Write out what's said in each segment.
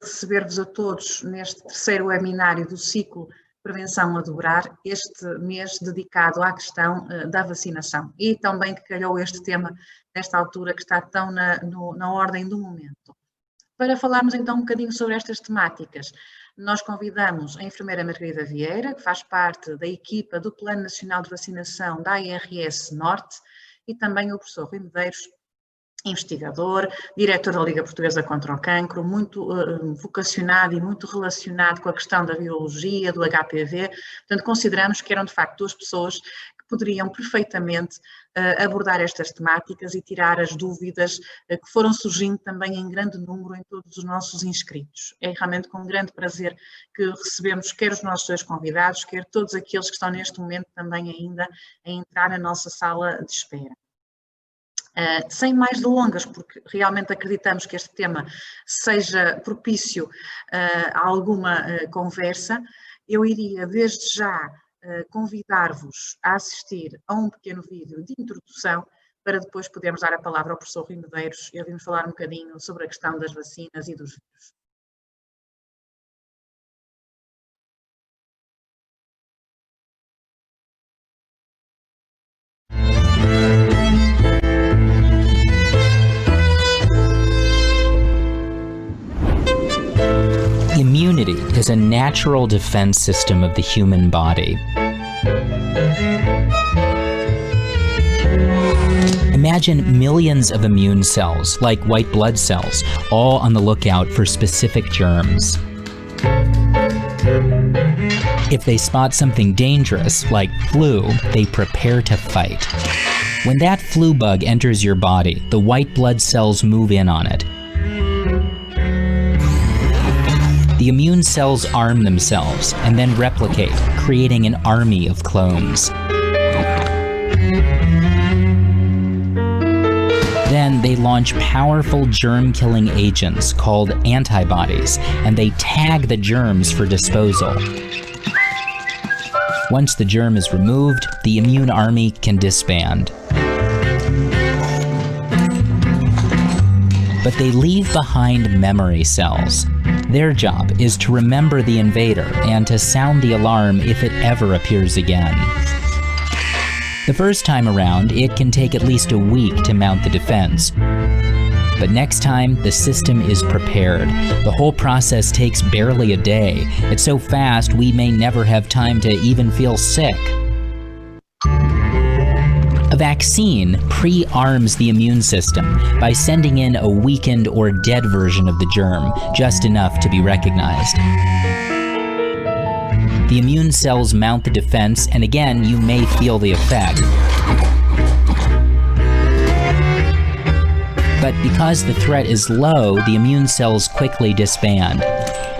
receber-vos a todos neste terceiro webinário do ciclo Prevenção a Dobrar, este mês dedicado à questão da vacinação. E também que calhou este tema nesta altura que está tão na ordem do momento. Para falarmos então um bocadinho sobre estas temáticas, nós convidamos a enfermeira Margarida Vieira, que faz parte da equipa do Plano Nacional de Vacinação da ARS Norte, e também o professor Rui Medeiros, investigador, diretor da Liga Portuguesa contra o Cancro, muito vocacionado e muito relacionado com a questão da virologia, do HPV. Portanto, consideramos que eram de facto duas pessoas que poderiam perfeitamente abordar estas temáticas e tirar as dúvidas que foram surgindo também em grande número em todos os nossos inscritos. É realmente com grande prazer que recebemos quer os nossos dois convidados, quer todos aqueles que estão neste momento também ainda a entrar na nossa sala de espera. Sem mais delongas, porque realmente acreditamos que este tema seja propício a alguma conversa, eu iria desde já convidar-vos a assistir a um pequeno vídeo de introdução para depois podermos dar a palavra ao professor Rui Medeiros e ouvirmos falar um bocadinho sobre a questão das vacinas e dos vírus. Immunity is a natural defense system of the human body. Imagine millions of immune cells, like white blood cells, all on the lookout for specific germs. If they spot something dangerous, like flu, they prepare to fight. When that flu bug enters your body, the white blood cells move in on it. The immune cells arm themselves and then replicate, creating an army of clones. Then they launch powerful germ-killing agents called antibodies, and they tag the germs for disposal. Once the germ is removed, the immune army can disband. But they leave behind memory cells. Their job is to remember the invader and to sound the alarm if it ever appears again. The first time around, it can take at least a week to mount the defense. But next time, the system is prepared. The whole process takes barely a day. It's so fast, we may never have time to even feel sick. A vaccine pre-arms the immune system by sending in a weakened or dead version of the germ, just enough to be recognized. The immune cells mount the defense, and again, you may feel the effect. But because the threat is low, the immune cells quickly disband.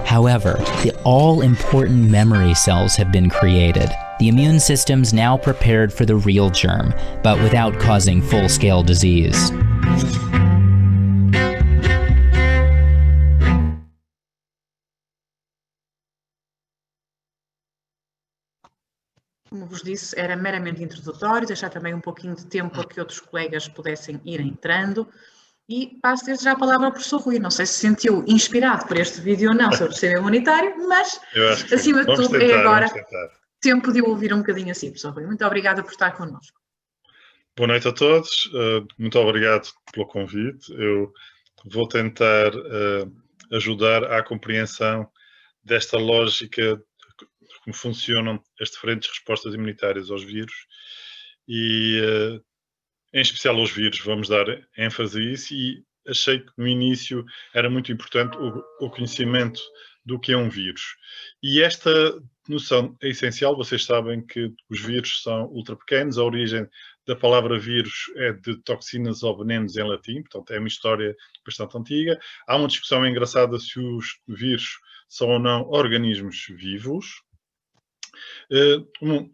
However, the all-important memory cells have been created. The immune system's now prepared for the real germ, but without causing full-scale disease. Como vos disse, era meramente introdutório, deixar também um pouquinho de tempo para que outros colegas pudessem ir entrando. E passo desde já a palavra ao professor Rui. Não sei se se sentiu inspirado por este vídeo ou não sobre o sistema imunitário, mas acima de tudo é agora tempo de eu ouvir um bocadinho assim, professor Rui. Muito obrigada por estar connosco. Boa noite a todos. Muito obrigado pelo convite. Eu vou tentar ajudar à compreensão desta lógica de como funcionam as diferentes respostas imunitárias aos vírus e, em especial aos vírus, vamos dar ênfase a isso e achei que no início era muito importante o conhecimento do que é um vírus. E esta noção é essencial. Vocês sabem que os vírus são ultra pequenos, a origem da palavra vírus é de toxinas ou venenos em latim, portanto é uma história bastante antiga. Há uma discussão engraçada se os vírus são ou não organismos vivos.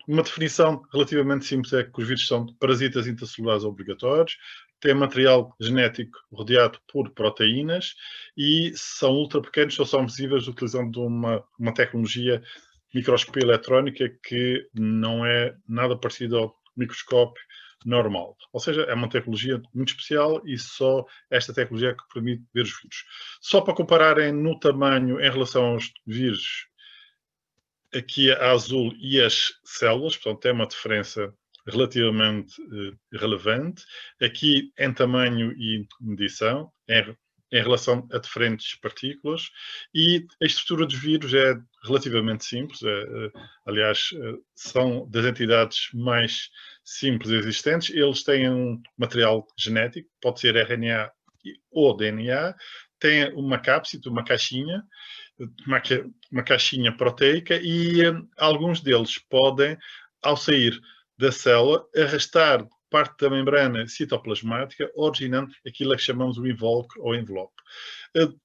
Uma definição relativamente simples é que os vírus são parasitas intracelulares obrigatórios, têm material genético rodeado por proteínas e são ultra pequenos, só são visíveis utilizando uma tecnologia de microscopia eletrónica que não é nada parecido ao microscópio normal. Ou seja, é uma tecnologia muito especial e só esta tecnologia é que permite ver os vírus. Só para compararem no tamanho em relação aos vírus, aqui a azul e as células, portanto, tem uma diferença relativamente relevante. Aqui em tamanho e medição, em relação a diferentes partículas, e a estrutura dos vírus é relativamente simples, aliás, são das entidades mais simples existentes. Eles têm um material genético, pode ser RNA ou DNA, têm uma cápside, uma caixinha proteica, e alguns deles podem, ao sair da célula, arrastar parte da membrana citoplasmática, originando aquilo a que chamamos o invólucro ou envelope.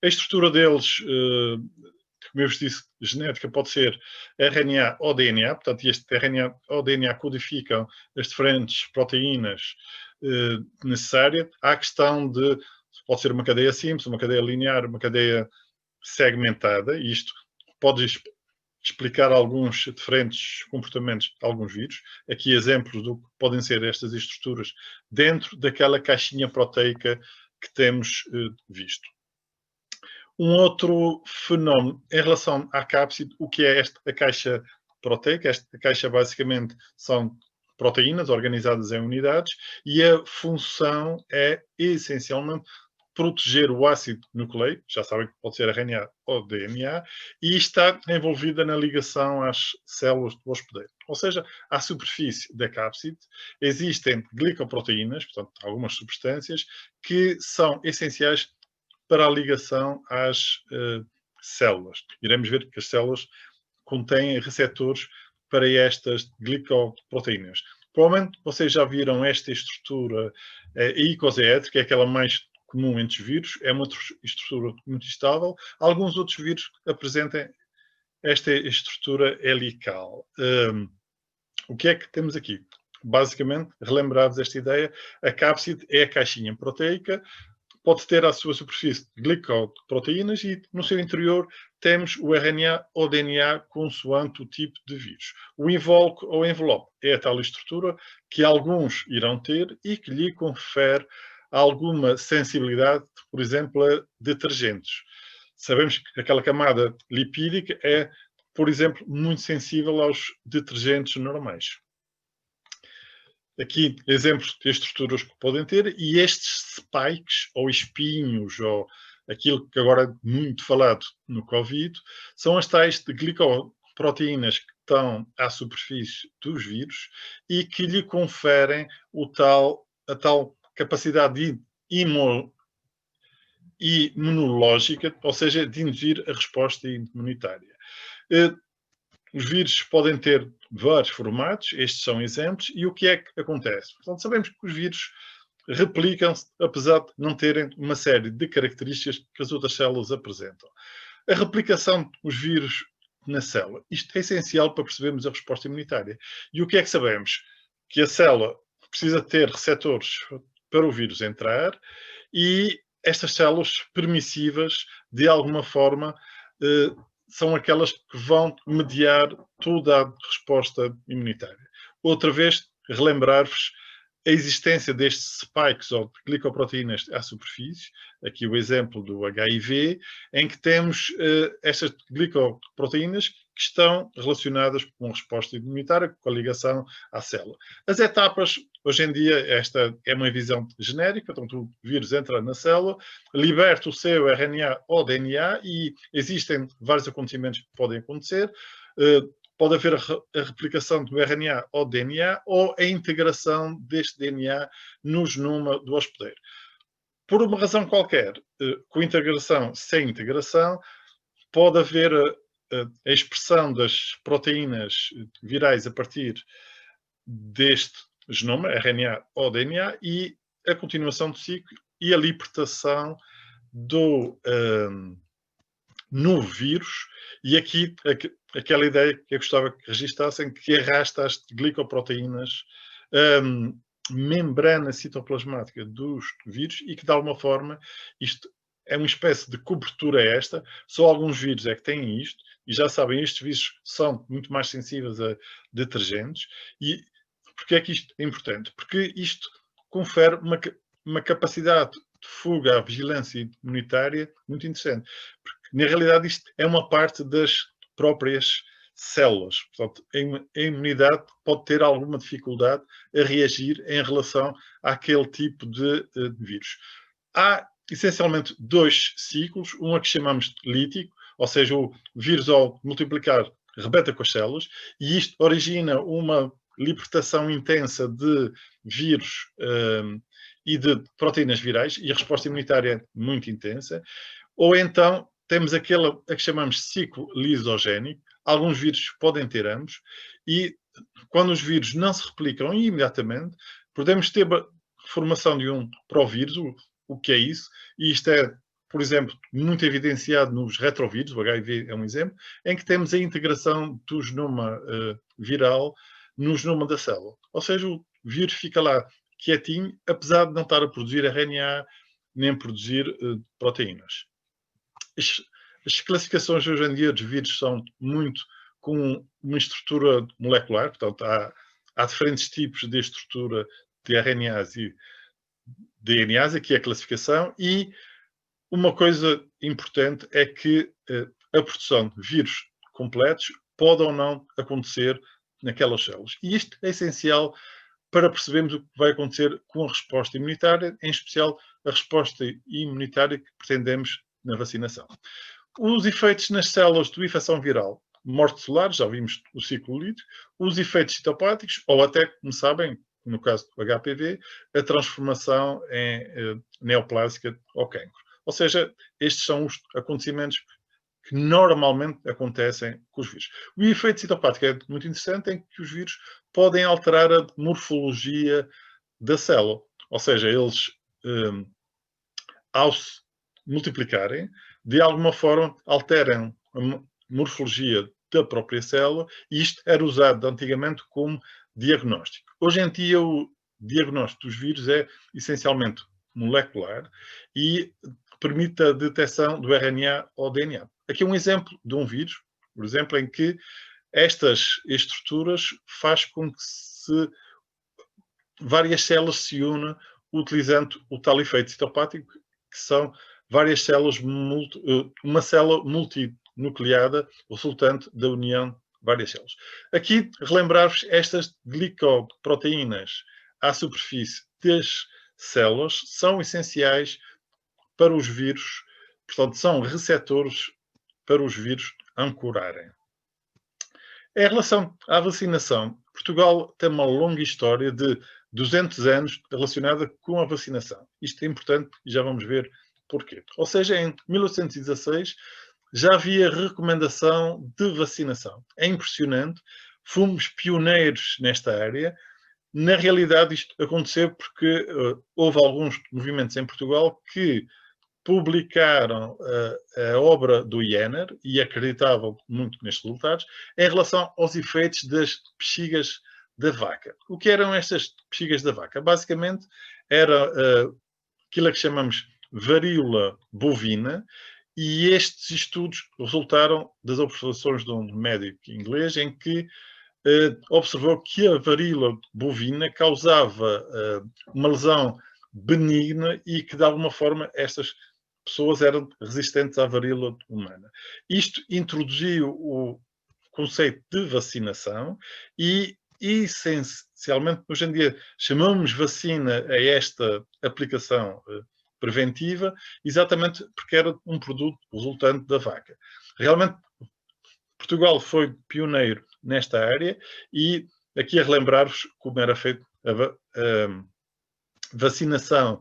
A estrutura deles, como eu vos disse, genética, pode ser RNA ou DNA, portanto, este RNA ou DNA codificam as diferentes proteínas necessárias. Há a questão de, pode ser uma cadeia simples, uma cadeia linear, uma cadeia segmentada, e isto pode explicar alguns diferentes comportamentos de alguns vírus. Aqui exemplos do que podem ser estas estruturas dentro daquela caixinha proteica que temos visto. Um outro fenómeno em relação à cápside, o que é esta caixa proteica? Esta caixa basicamente são proteínas organizadas em unidades, e a função é essencialmente proteger o ácido nucleico, já sabem que pode ser RNA ou DNA, e está envolvida na ligação às células do hospedeiro. Ou seja, à superfície da cápside existem glicoproteínas, portanto, algumas substâncias que são essenciais para a ligação às células. Iremos ver que as células contêm receptores para estas glicoproteínas. Provavelmente vocês já viram esta estrutura icosaédrica, que é aquela mais comum entre os vírus, é uma estrutura muito estável. Alguns outros vírus apresentam esta estrutura helical. O que é que temos aqui? Basicamente, relembrar-vos esta ideia, a cápside é a caixinha proteica, pode ter à sua superfície glicoproteínas e no seu interior temos o RNA ou DNA consoante o tipo de vírus. O invólucro ou envelope é a tal estrutura que alguns irão ter e que lhe confere alguma sensibilidade, por exemplo, a detergentes. Sabemos que aquela camada lipídica é, por exemplo, muito sensível aos detergentes normais. Aqui exemplos de estruturas que podem ter, e estes spikes ou espinhos, ou aquilo que agora é muito falado no Covid, são as tais de glicoproteínas que estão à superfície dos vírus e que lhe conferem a tal capacidade imunológica, ou seja, de induzir a resposta imunitária. Os vírus podem ter vários formatos, estes são exemplos, e o que é que acontece? Portanto, sabemos que os vírus replicam-se, apesar de não terem uma série de características que as outras células apresentam. A replicação dos vírus na célula, isto é essencial para percebermos a resposta imunitária. E o que é que sabemos? Que a célula precisa ter receptores para o vírus entrar, e estas células permissivas, de alguma forma, são aquelas que vão mediar toda a resposta imunitária. Outra vez, relembrar-vos a existência destes spikes ou glicoproteínas à superfície, aqui o exemplo do HIV, em que temos estas glicoproteínas que estão relacionadas com a resposta imunitária, com a ligação à célula. As etapas, hoje em dia, esta é uma visão genérica, portanto o vírus entra na célula, liberta o seu RNA ou DNA, e existem vários acontecimentos que podem acontecer. Pode haver a replicação do RNA ou DNA, ou a integração deste DNA no genoma do hospedeiro. Por uma razão qualquer, com integração, sem integração, pode haver a expressão das proteínas virais a partir deste genoma, RNA ou DNA, e a continuação do ciclo e a libertação do novo vírus. E aqui, aquela ideia que eu gostava que registassem, que arrasta as glicoproteínas, membrana citoplasmática dos vírus, e que de alguma forma isto é uma espécie de cobertura esta. Só alguns vírus é que têm isto, e já sabem, estes vírus são muito mais sensíveis a detergentes, e Porque é que isto é importante? Porque isto confere uma capacidade de fuga à vigilância imunitária muito interessante. Porque, na realidade, isto é uma parte das próprias células. Portanto, a imunidade pode ter alguma dificuldade a reagir em relação àquele tipo de vírus. Há, essencialmente, dois ciclos. Um a que chamamos de lítico, ou seja, o vírus, ao multiplicar, rebenta com as células, e isto origina uma libertação intensa de vírus e de proteínas virais, e a resposta imunitária é muito intensa. Ou então temos aquele a que chamamos de ciclo lisogénico. Alguns vírus podem ter ambos, e quando os vírus não se replicam imediatamente, podemos ter a formação de um provírus. O que é isso? E isto é, por exemplo, muito evidenciado nos retrovírus, o HIV é um exemplo, em que temos a integração do genoma viral no genoma da célula. Ou seja, o vírus fica lá quietinho, apesar de não estar a produzir RNA, nem produzir proteínas. As classificações hoje em dia dos vírus são muito com uma estrutura molecular, portanto, há diferentes tipos de estrutura de RNAs e DNAs, aqui é a classificação, e uma coisa importante é que a produção de vírus completos pode ou não acontecer naquelas células. E isto é essencial para percebermos o que vai acontecer com a resposta imunitária, em especial a resposta imunitária que pretendemos na vacinação. Os efeitos nas células de infecção viral, morte celular, já vimos o ciclo lítico, os efeitos citopáticos, ou até, como sabem, no caso do HPV, a transformação em neoplásica ou cancro. Ou seja, estes são os acontecimentos que normalmente acontecem com os vírus. O efeito citopático é muito interessante, em que os vírus podem alterar a morfologia da célula. Ou seja, eles, ao se multiplicarem, de alguma forma alteram a morfologia da própria célula, e isto era usado antigamente como diagnóstico. Hoje em dia, o diagnóstico dos vírus é essencialmente molecular e permite a detecção do RNA ou DNA. Aqui é um exemplo de um vírus, por exemplo, em que estas estruturas faz com que várias células se unam utilizando o tal efeito citopático, que são várias células, uma célula multinucleada resultante da união de várias células. Aqui, relembrar-vos, estas glicoproteínas à superfície das células são essenciais para os vírus, portanto, são receptores para os vírus ancorarem. Em relação à vacinação, Portugal tem uma longa história de 200 anos relacionada com a vacinação. Isto é importante e já vamos ver porquê. Ou seja, em 1816 já havia recomendação de vacinação. É impressionante, fomos pioneiros nesta área. Na realidade, isto aconteceu porque houve alguns movimentos em Portugal que publicaram a obra do Jenner e acreditavam muito nestes resultados em relação aos efeitos das bexigas da vaca. O que eram estas bexigas da vaca? Basicamente, era aquilo que chamamos varíola bovina, e estes estudos resultaram das observações de um médico inglês em que observou que a varíola bovina causava uma lesão benigna e que, de alguma forma, estas pessoas eram resistentes à varíola humana. Isto introduziu o conceito de vacinação e, essencialmente, hoje em dia, chamamos vacina a esta aplicação preventiva, exatamente porque era um produto resultante da vaca. Realmente, Portugal foi pioneiro nesta área, e aqui a relembrar-vos como era feita a vacinação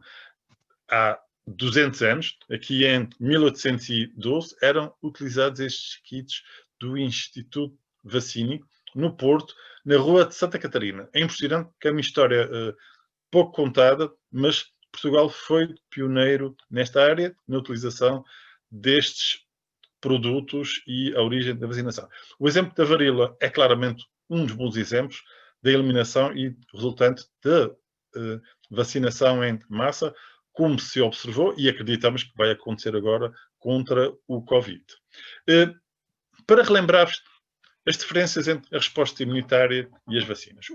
há 200 anos. Aqui em 1812 eram utilizados estes kits do Instituto Vacínico, no Porto, na Rua de Santa Catarina. É impressionante, que é uma história pouco contada, mas Portugal foi pioneiro nesta área, na utilização destes produtos e a origem da vacinação. O exemplo da varíola é claramente um dos bons exemplos da eliminação e resultante da vacinação em massa, como se observou e acreditamos que vai acontecer agora contra o Covid. Para relembrar-vos, as diferenças entre a resposta imunitária e as vacinas.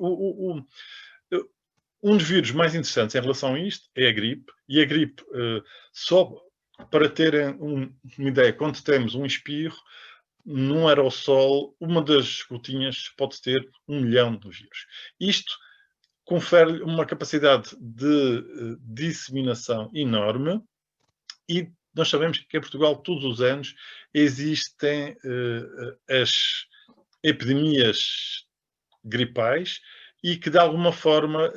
Um dos vírus mais interessantes em relação a isto é a gripe, e a gripe, só para terem uma ideia, quando temos um espirro, num aerossol, uma das gotinhas pode ter 1 milhão de vírus. Isto confere uma capacidade de disseminação enorme, e nós sabemos que em Portugal, todos os anos, existem as epidemias gripais e que, de alguma forma,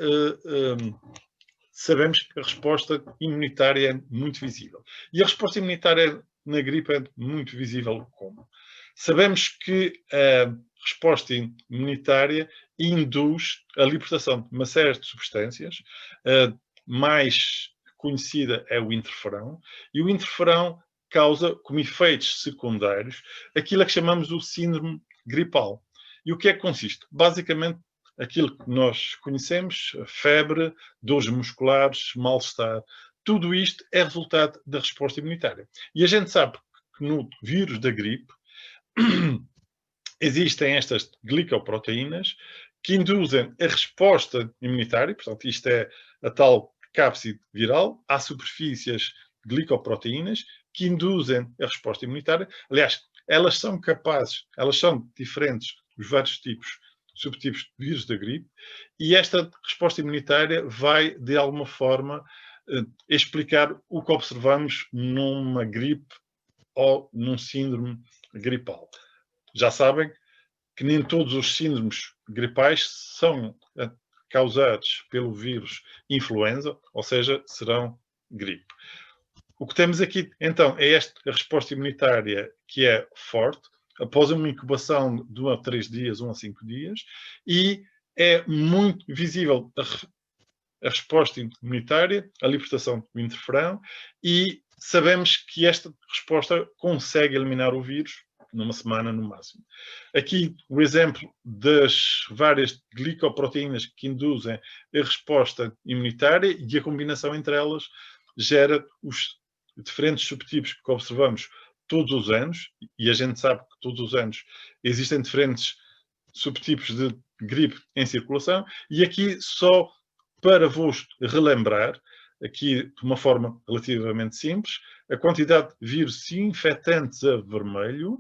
sabemos que a resposta imunitária é muito visível. E a resposta imunitária na gripe é muito visível como? Sabemos que a resposta imunitária induz a libertação de uma série de substâncias. A mais conhecida é o interferão, e o interferão causa, como efeitos secundários, aquilo a que chamamos o síndrome gripal. E o que é que consiste? Basicamente, aquilo que nós conhecemos, febre, dores musculares, mal-estar, tudo isto é resultado da resposta imunitária. E a gente sabe que no vírus da gripe existem estas glicoproteínas que induzem a resposta imunitária, portanto, isto é a tal cápside viral, há superfícies glicoproteínas que induzem a resposta imunitária. Aliás, elas são capazes, elas são diferentes dos vários subtipos de vírus da gripe, e esta resposta imunitária vai, de alguma forma, explicar o que observamos numa gripe ou num síndrome gripal. Já sabem que nem todos os síndromes gripais são causados pelo vírus influenza, ou seja, serão gripe. O que temos aqui, então, é esta resposta imunitária que é forte, após uma incubação de 1 a 3 dias, 1 a 5 dias, e é muito visível a resposta imunitária, a libertação do interferão, e sabemos que esta resposta consegue eliminar o vírus numa semana no máximo. Aqui o exemplo das várias glicoproteínas que induzem a resposta imunitária, e a combinação entre elas gera os diferentes subtipos que observamos todos os anos, e a gente sabe que todos os anos existem diferentes subtipos de gripe em circulação, e aqui só para vos relembrar, aqui de uma forma relativamente simples, a quantidade de vírus infectantes a vermelho,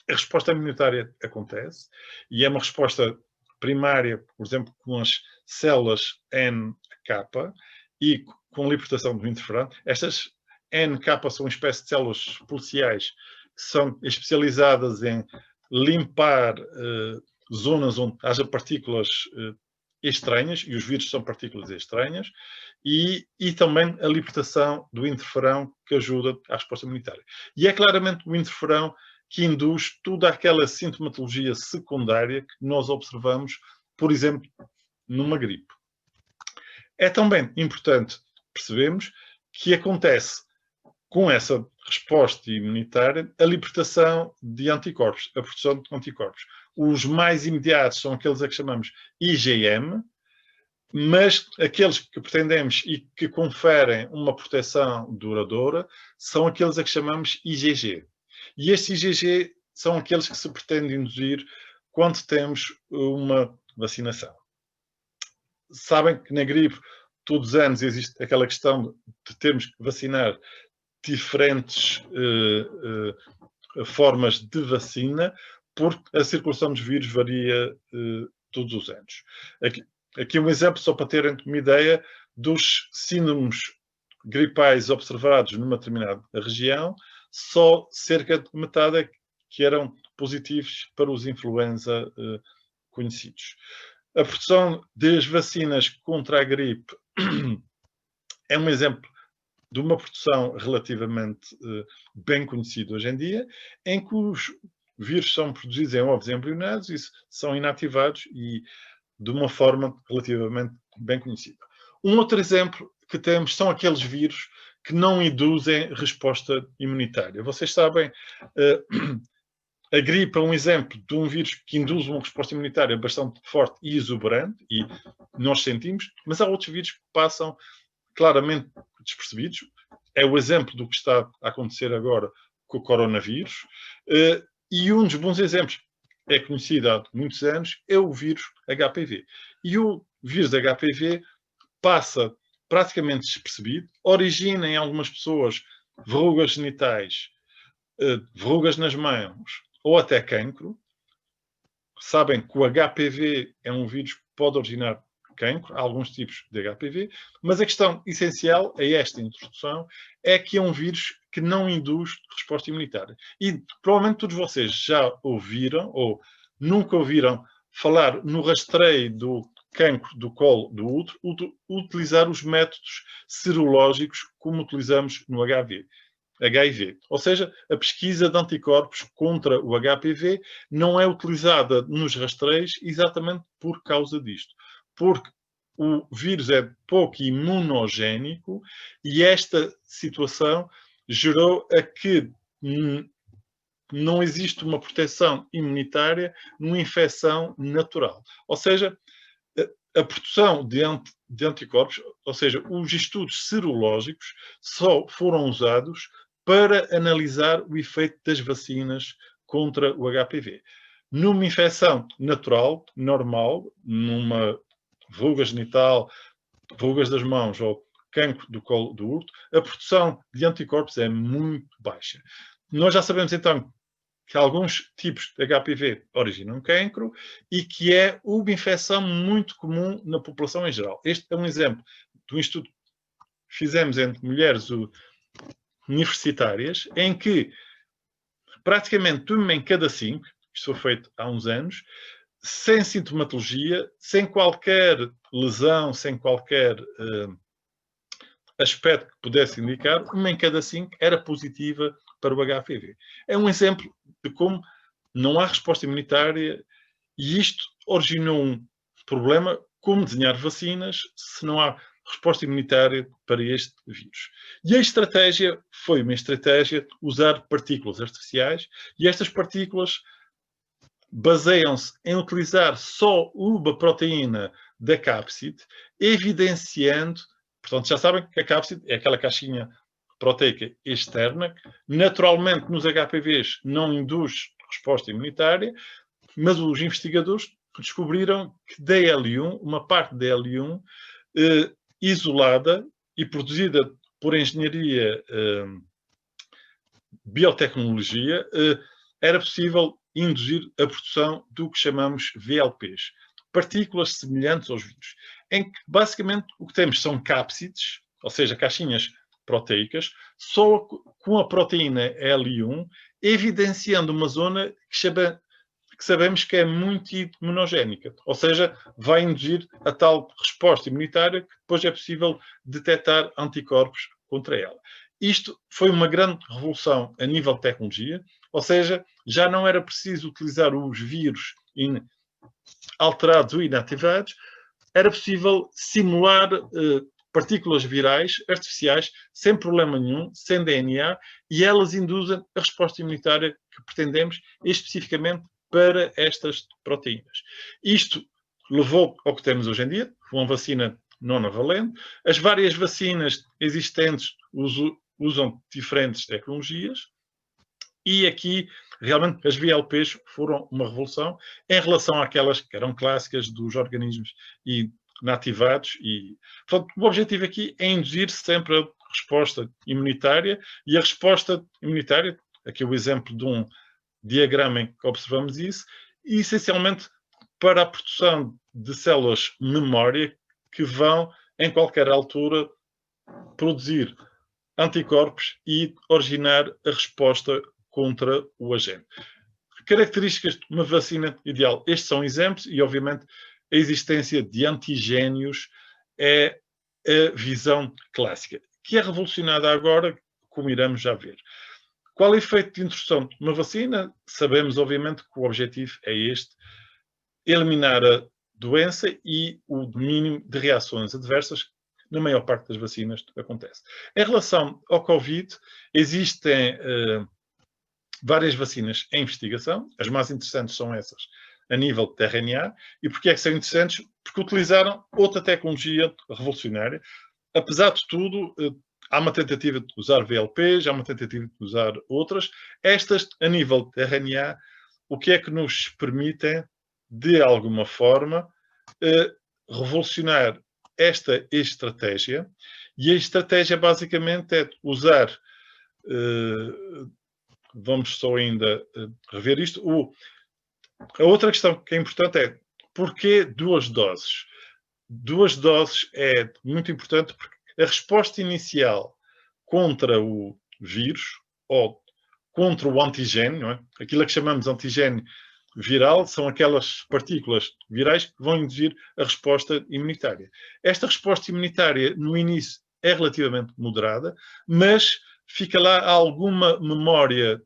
a resposta imunitária acontece, e é uma resposta primária, por exemplo, com as células NK e com a libertação do interferão. Estas NK são uma espécie de células policiais que são especializadas em limpar zonas onde haja partículas estranhas, e os vírus são partículas estranhas, e também a libertação do interferão, que ajuda à resposta imunitária. E é claramente o interferão que induz toda aquela sintomatologia secundária que nós observamos, por exemplo, numa gripe. É também importante percebermos que acontece com essa resposta imunitária a libertação de anticorpos, a produção de anticorpos. Os mais imediatos são aqueles a que chamamos IgM, mas aqueles que pretendemos e que conferem uma proteção duradoura são aqueles a que chamamos IgG. E estes IgG são aqueles que se pretende induzir quando temos uma vacinação. Sabem que na gripe todos os anos existe aquela questão de termos que vacinar diferentes formas de vacina, porque a circulação dos vírus varia todos os anos. Aqui um exemplo, só para terem uma ideia, dos síndromes gripais observados numa determinada região, só cerca de metade é que eram positivos para os influenza conhecidos. A produção das vacinas contra a gripe é um exemplo de uma produção relativamente bem conhecida hoje em dia, em que os vírus são produzidos em ovos embrionários e são inativados, e de uma forma relativamente bem conhecida. Um outro exemplo que temos são aqueles vírus que não induzem resposta imunitária. Vocês sabem, a gripe é um exemplo de um vírus que induz uma resposta imunitária bastante forte e exuberante, e nós sentimos, mas há outros vírus que passam claramente despercebidos. É o exemplo do que está a acontecer agora com o coronavírus. E um dos bons exemplos é conhecido há muitos anos, é o vírus HPV. E o vírus HPV passa praticamente despercebido, origina em algumas pessoas verrugas genitais, verrugas nas mãos ou até cancro. Sabem que o HPV é um vírus que pode originar cancro, há alguns tipos de HPV, mas a questão essencial a esta introdução é que é um vírus que não induz resposta imunitária. E provavelmente todos vocês já ouviram ou nunca ouviram falar no rastreio do cancro do colo do útero, utilizar os métodos serológicos como utilizamos no HIV. Ou seja, a pesquisa de anticorpos contra o HPV não é utilizada nos rastreios exatamente por causa disto. Porque o vírus é pouco imunogénico e esta situação gerou a que não existe uma proteção imunitária numa infecção natural. Ou seja, a produção de anticorpos, ou seja, os estudos serológicos, só foram usados para analisar o efeito das vacinas contra o HPV. Numa infecção natural, normal, numa verruga genital, verrugas das mãos ou cancro do colo do útero, a produção de anticorpos é muito baixa. Nós já sabemos então que alguns tipos de HPV originam cancro e que é uma infecção muito comum na população em geral. Este é um exemplo de um estudo que fizemos entre mulheres universitárias, em que praticamente uma em cada 5, isto foi feito há uns anos, sem sintomatologia, sem qualquer lesão, sem qualquer aspecto que pudesse indicar, uma em cada 5 era positiva para o HPV. É um exemplo de como não há resposta imunitária e isto originou um problema: como desenhar vacinas se não há resposta imunitária para este vírus. E a estratégia foi uma estratégia de usar partículas artificiais e estas partículas baseiam-se em utilizar só uma proteína da cápside, evidenciando, portanto já sabem que a cápside é aquela caixinha proteica externa, naturalmente nos HPVs não induz resposta imunitária, mas os investigadores descobriram que DL1, uma parte da DL1, isolada e produzida por engenharia biotecnologia, era possível induzir a produção do que chamamos VLPs, partículas semelhantes aos vírus, em que basicamente o que temos são cápsides, ou seja, caixinhas proteicas, só com a proteína L1, evidenciando uma zona que sabemos que é muito imunogénica, ou seja, vai induzir a tal resposta imunitária que depois é possível detectar anticorpos contra ela. Isto foi uma grande revolução a nível de tecnologia, ou seja, já não era preciso utilizar os vírus alterados ou inativados, era possível simular partículas virais artificiais sem problema nenhum, sem DNA, e elas induzem a resposta imunitária que pretendemos especificamente para estas proteínas. Isto levou ao que temos hoje em dia, uma vacina nonavalente. As várias vacinas existentes usam diferentes tecnologias e aqui realmente as VLPs foram uma revolução em relação àquelas que eram clássicas dos organismos inativados. E, portanto, o objetivo aqui é induzir sempre a resposta imunitária, e a resposta imunitária, aqui o exemplo de um diagrama em que observamos isso, e essencialmente para a produção de células memória que vão, em qualquer altura, produzir anticorpos e originar a resposta contra o agente. Características de uma vacina ideal. Estes são exemplos e, obviamente, a existência de antigénios é a visão clássica, que é revolucionada agora, como iremos já ver. Qual é o efeito de introdução de uma vacina? Sabemos, obviamente, que o objetivo é este: eliminar a doença e o mínimo de reações adversas que na maior parte das vacinas acontece. Em relação ao Covid, existem várias vacinas em investigação. As mais interessantes são essas a nível de RNA. E porquê é que são interessantes? Porque utilizaram outra tecnologia revolucionária. Apesar de tudo, há uma tentativa de usar VLPs, há uma tentativa de usar outras. Estas, a nível de RNA, o que é que nos permitem, de alguma forma, revolucionar esta estratégia. E a estratégia basicamente é usar, vamos só ainda rever isto, a outra questão que é importante é porquê 2 doses? 2 doses é muito importante porque a resposta inicial contra o vírus ou contra o antigênio, não é? Aquilo que chamamos de antigênio viral, são aquelas partículas virais que vão induzir a resposta imunitária. Esta resposta imunitária, no início, é relativamente moderada, mas fica lá alguma memória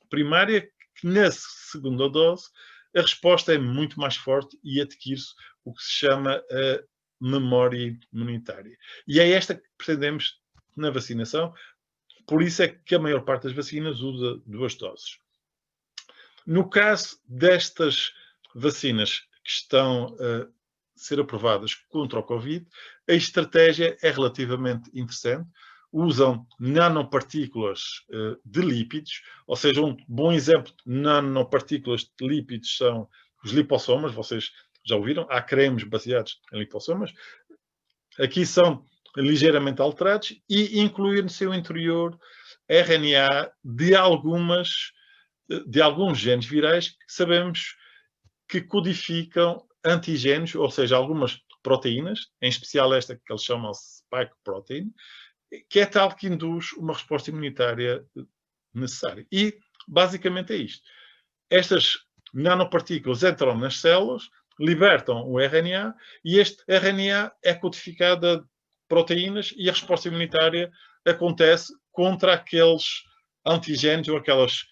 primária que, na segunda dose, a resposta é muito mais forte e adquire-se o que se chama a memória imunitária. E é esta que pretendemos na vacinação, por isso é que a maior parte das vacinas usa 2 doses. No caso destas vacinas que estão a ser aprovadas contra o Covid, a estratégia é relativamente interessante. Usam nanopartículas de lípidos, ou seja, um bom exemplo de nanopartículas de lípidos são os lipossomas, vocês já ouviram, há cremes baseados em lipossomas. Aqui são ligeiramente alterados e incluir no seu interior RNA de alguns genes virais que sabemos que codificam antigénios, ou seja, algumas proteínas, em especial esta que eles chamam spike protein, que é tal que induz uma resposta imunitária necessária. E, basicamente, é isto. Estas nanopartículas entram nas células, libertam o RNA, e este RNA é codificado a proteínas e a resposta imunitária acontece contra aqueles antigénios ou aquelas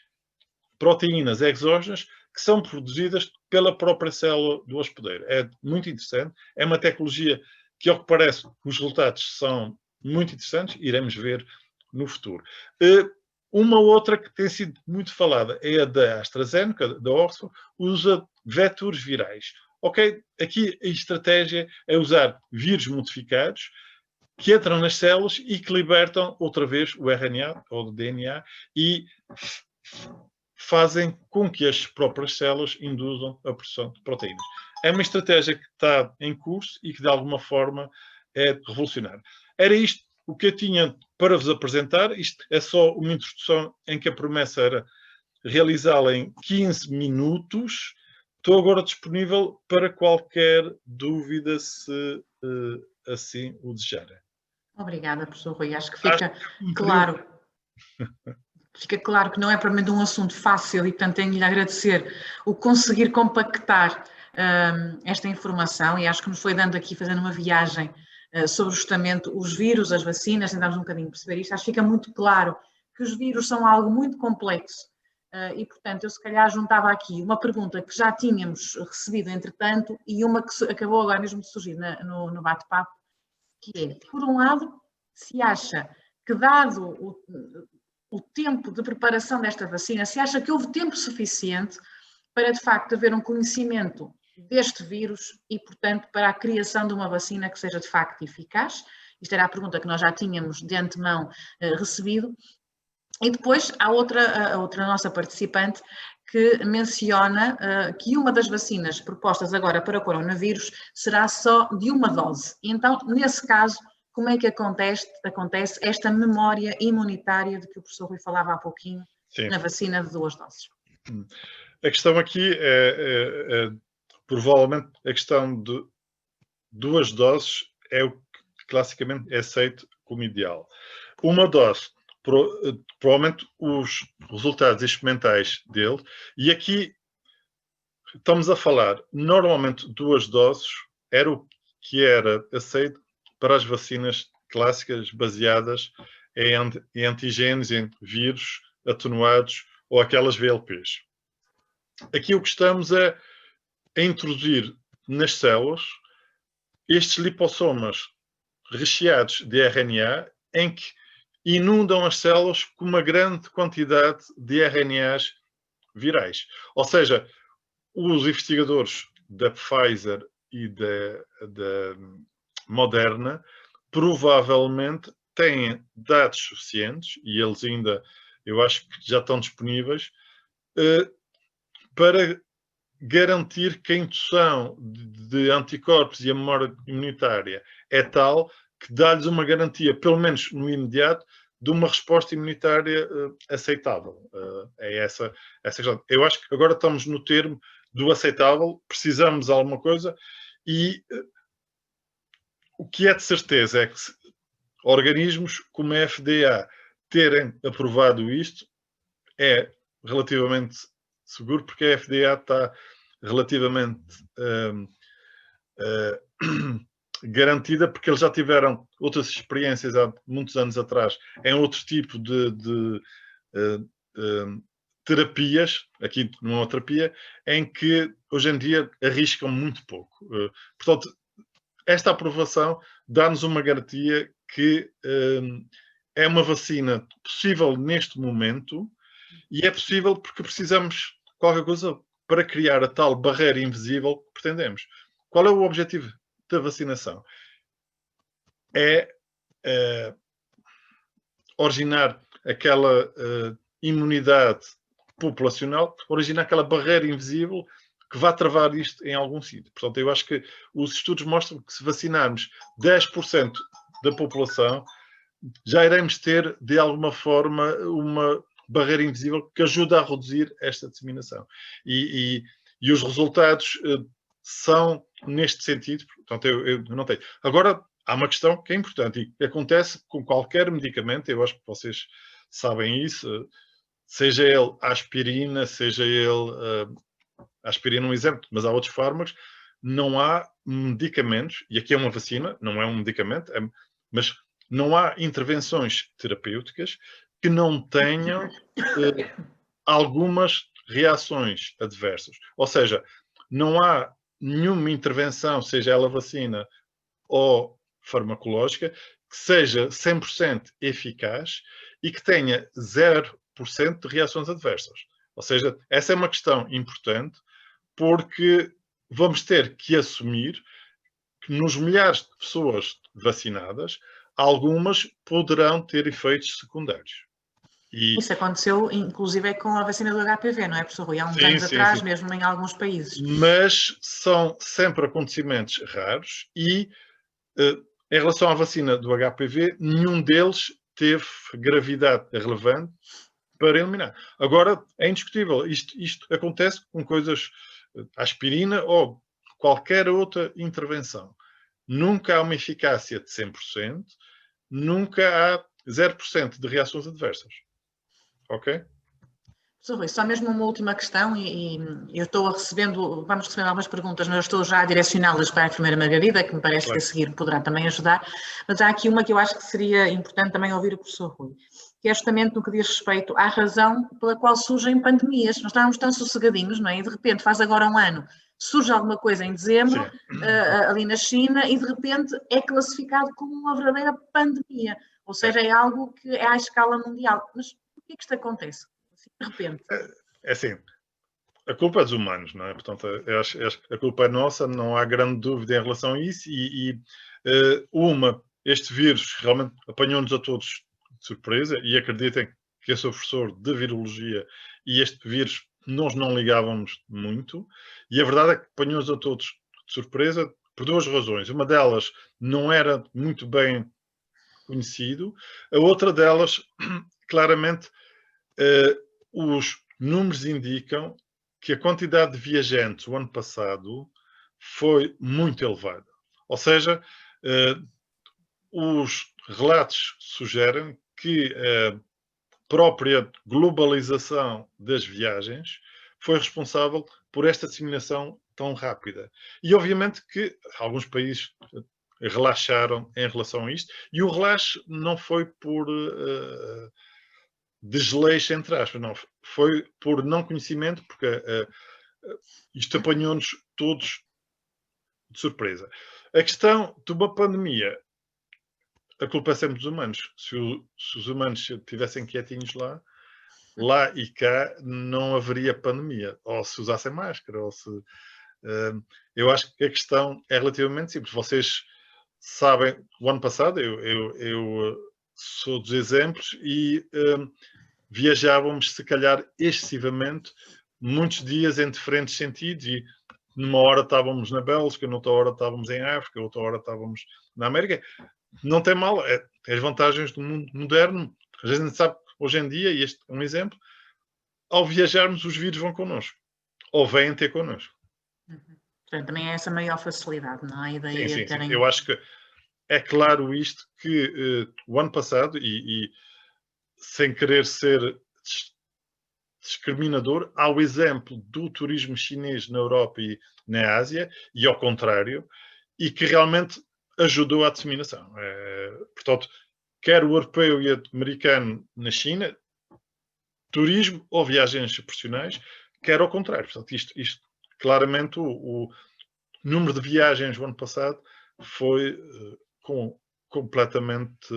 proteínas exógenas que são produzidas pela própria célula do hospedeiro. É muito interessante. É uma tecnologia que, ao que parece, os resultados são muito interessantes. Iremos ver no futuro. Uma outra que tem sido muito falada é a da AstraZeneca, da Oxford, usa vetores virais. Ok, aqui a estratégia é usar vírus modificados que entram nas células e que libertam outra vez o RNA ou o DNA e fazem com que as próprias células induzam a produção de proteínas. É uma estratégia que está em curso e que de alguma forma é revolucionária. Era isto o que eu tinha para vos apresentar. Isto é só uma introdução em que a promessa era realizá-la em 15 minutos. Estou agora disponível para qualquer dúvida, se assim o desejarem. Obrigada, professor Rui. Acho que fica claro. Fica claro que não é para mim um assunto fácil e, portanto, tenho-lhe a agradecer o conseguir compactar esta informação e acho que nos foi dando aqui, fazendo uma viagem sobre justamente os vírus, as vacinas, tentámos um bocadinho perceber isto. Acho que fica muito claro que os vírus são algo muito complexo e, portanto, eu se calhar juntava aqui uma pergunta que já tínhamos recebido, entretanto, e uma que acabou agora mesmo de surgir no bate-papo, que é, por um lado, se acha que dado o tempo de preparação desta vacina, se acha que houve tempo suficiente para, de facto, haver um conhecimento deste vírus e, portanto, para a criação de uma vacina que seja, de facto, eficaz? Isto era a pergunta que nós já tínhamos de antemão recebido. E depois há outra nossa participante que menciona que uma das vacinas propostas agora para o coronavírus será só de uma dose. Então, nesse caso, como é que acontece esta memória imunitária de que o professor Rui falava há pouquinho, sim, na vacina de 2 doses? A questão aqui é provavelmente a questão de 2 doses é o que classicamente é aceito como ideal. Uma dose, provavelmente os resultados experimentais dele, e aqui estamos a falar, normalmente 2 doses era o que era aceito para as vacinas clássicas baseadas em antigénios, em vírus atenuados ou aquelas VLPs. Aqui o que estamos é a introduzir nas células estes lipossomas recheados de RNA em que inundam as células com uma grande quantidade de RNAs virais. Ou seja, os investigadores da Pfizer e da Moderna provavelmente têm dados suficientes, e eles ainda, eu acho que já estão disponíveis, para garantir que a indução de anticorpos e a memória imunitária é tal que dá-lhes uma garantia, pelo menos no imediato, de uma resposta imunitária aceitável. É essa questão. Eu acho que agora estamos no termo do aceitável, precisamos de alguma coisa, e o que é de certeza é que organismos como a FDA terem aprovado isto é relativamente seguro, porque a FDA está relativamente garantida, porque eles já tiveram outras experiências há muitos anos atrás em outro tipo de terapias, aqui numa terapia, em que hoje em dia arriscam muito pouco. Portanto, esta aprovação dá-nos uma garantia que é uma vacina possível neste momento, e é possível porque precisamos de qualquer coisa para criar a tal barreira invisível que pretendemos. Qual é o objetivo da vacinação? É originar aquela imunidade populacional, originar aquela barreira invisível que vai travar isto em algum sítio. Portanto, eu acho que os estudos mostram que se vacinarmos 10% da população, já iremos ter, de alguma forma, uma barreira invisível que ajuda a reduzir esta disseminação. E os resultados são neste sentido. Portanto, eu não tenho. Agora, há uma questão que é importante e que acontece com qualquer medicamento, eu acho que vocês sabem isso, seja ele a aspirina, seja ele a aspirina é um exemplo, mas há outros fármacos, não há medicamentos, e aqui é uma vacina, não é um medicamento, mas não há intervenções terapêuticas que não tenham algumas reações adversas. Ou seja, não há nenhuma intervenção, seja ela vacina ou farmacológica, que seja 100% eficaz e que tenha 0% de reações adversas. Ou seja, essa é uma questão importante, porque vamos ter que assumir que nos milhares de pessoas vacinadas, algumas poderão ter efeitos secundários. Isso aconteceu, inclusive, com a vacina do HPV, não é, professor Rui? Há uns anos atrás, mesmo em alguns países. Mas são sempre acontecimentos raros e, em relação à vacina do HPV, nenhum deles teve gravidade relevante para eliminar. Agora, é indiscutível, isto acontece com coisas, aspirina ou qualquer outra intervenção. Nunca há uma eficácia de 100%, nunca há 0% de reações adversas. Ok? Professor Rui, só mesmo uma última questão, e eu estou vamos recebendo algumas perguntas, mas eu estou já a direcioná-las para a enfermeira Margarida, que me parece que a seguir poderá também ajudar, mas há aqui uma que eu acho que seria importante também ouvir o professor Rui, que é justamente no que diz respeito à razão pela qual surgem pandemias. Nós estávamos tão sossegadinhos, não é? E de repente, faz agora um ano, surge alguma coisa em dezembro, ali na China, e de repente é classificado como uma verdadeira pandemia, ou seja, é algo que é à escala mundial. Mas por que isto acontece? De repente. É assim, a culpa é dos humanos, não é? Portanto, eu acho que a culpa é nossa, não há grande dúvida em relação a isso. Este vírus realmente apanhou-nos a todos de surpresa, e acreditem que eu sou professor de virologia e este vírus nós não ligávamos muito, e a verdade é que apanhou-nos a todos de surpresa por duas razões. Uma delas não era muito bem conhecido, a outra delas, claramente, os números indicam que a quantidade de viajantes o ano passado foi muito elevada. Ou seja, os relatos sugerem que a própria globalização das viagens foi responsável por esta disseminação tão rápida. E, obviamente, que alguns países relaxaram em relação a isto, e o relaxo não foi por desleixo, entre aspas, não, foi por não conhecimento, porque isto apanhou-nos todos de surpresa. A questão de uma pandemia, a culpa é sempre dos humanos. Se os humanos estivessem quietinhos lá e cá, não haveria pandemia. Ou se usassem máscara, ou se... eu acho que a questão é relativamente simples. Vocês sabem, o ano passado, eu sou dos exemplos, e viajávamos, se calhar, excessivamente muitos dias em diferentes sentidos e numa hora estávamos na Bélgica, noutra hora estávamos em África, outra hora estávamos na América. Não tem mal, tem as vantagens do mundo moderno. Às vezes a gente sabe, hoje em dia, e este é um exemplo, ao viajarmos os vírus vão connosco, ou vêm ter connosco. Portanto, também é essa maior facilidade, não é? A ideia Sim, de terem... sim. Eu acho que é claro isto que o ano passado, e sem querer ser discriminador, há o exemplo do turismo chinês na Europa e na Ásia, e ao contrário, e que realmente ajudou à disseminação. Portanto, quer o europeu e o americano na China, turismo ou viagens profissionais, quer ao contrário. Portanto, isto claramente, o número de viagens no ano passado foi completamente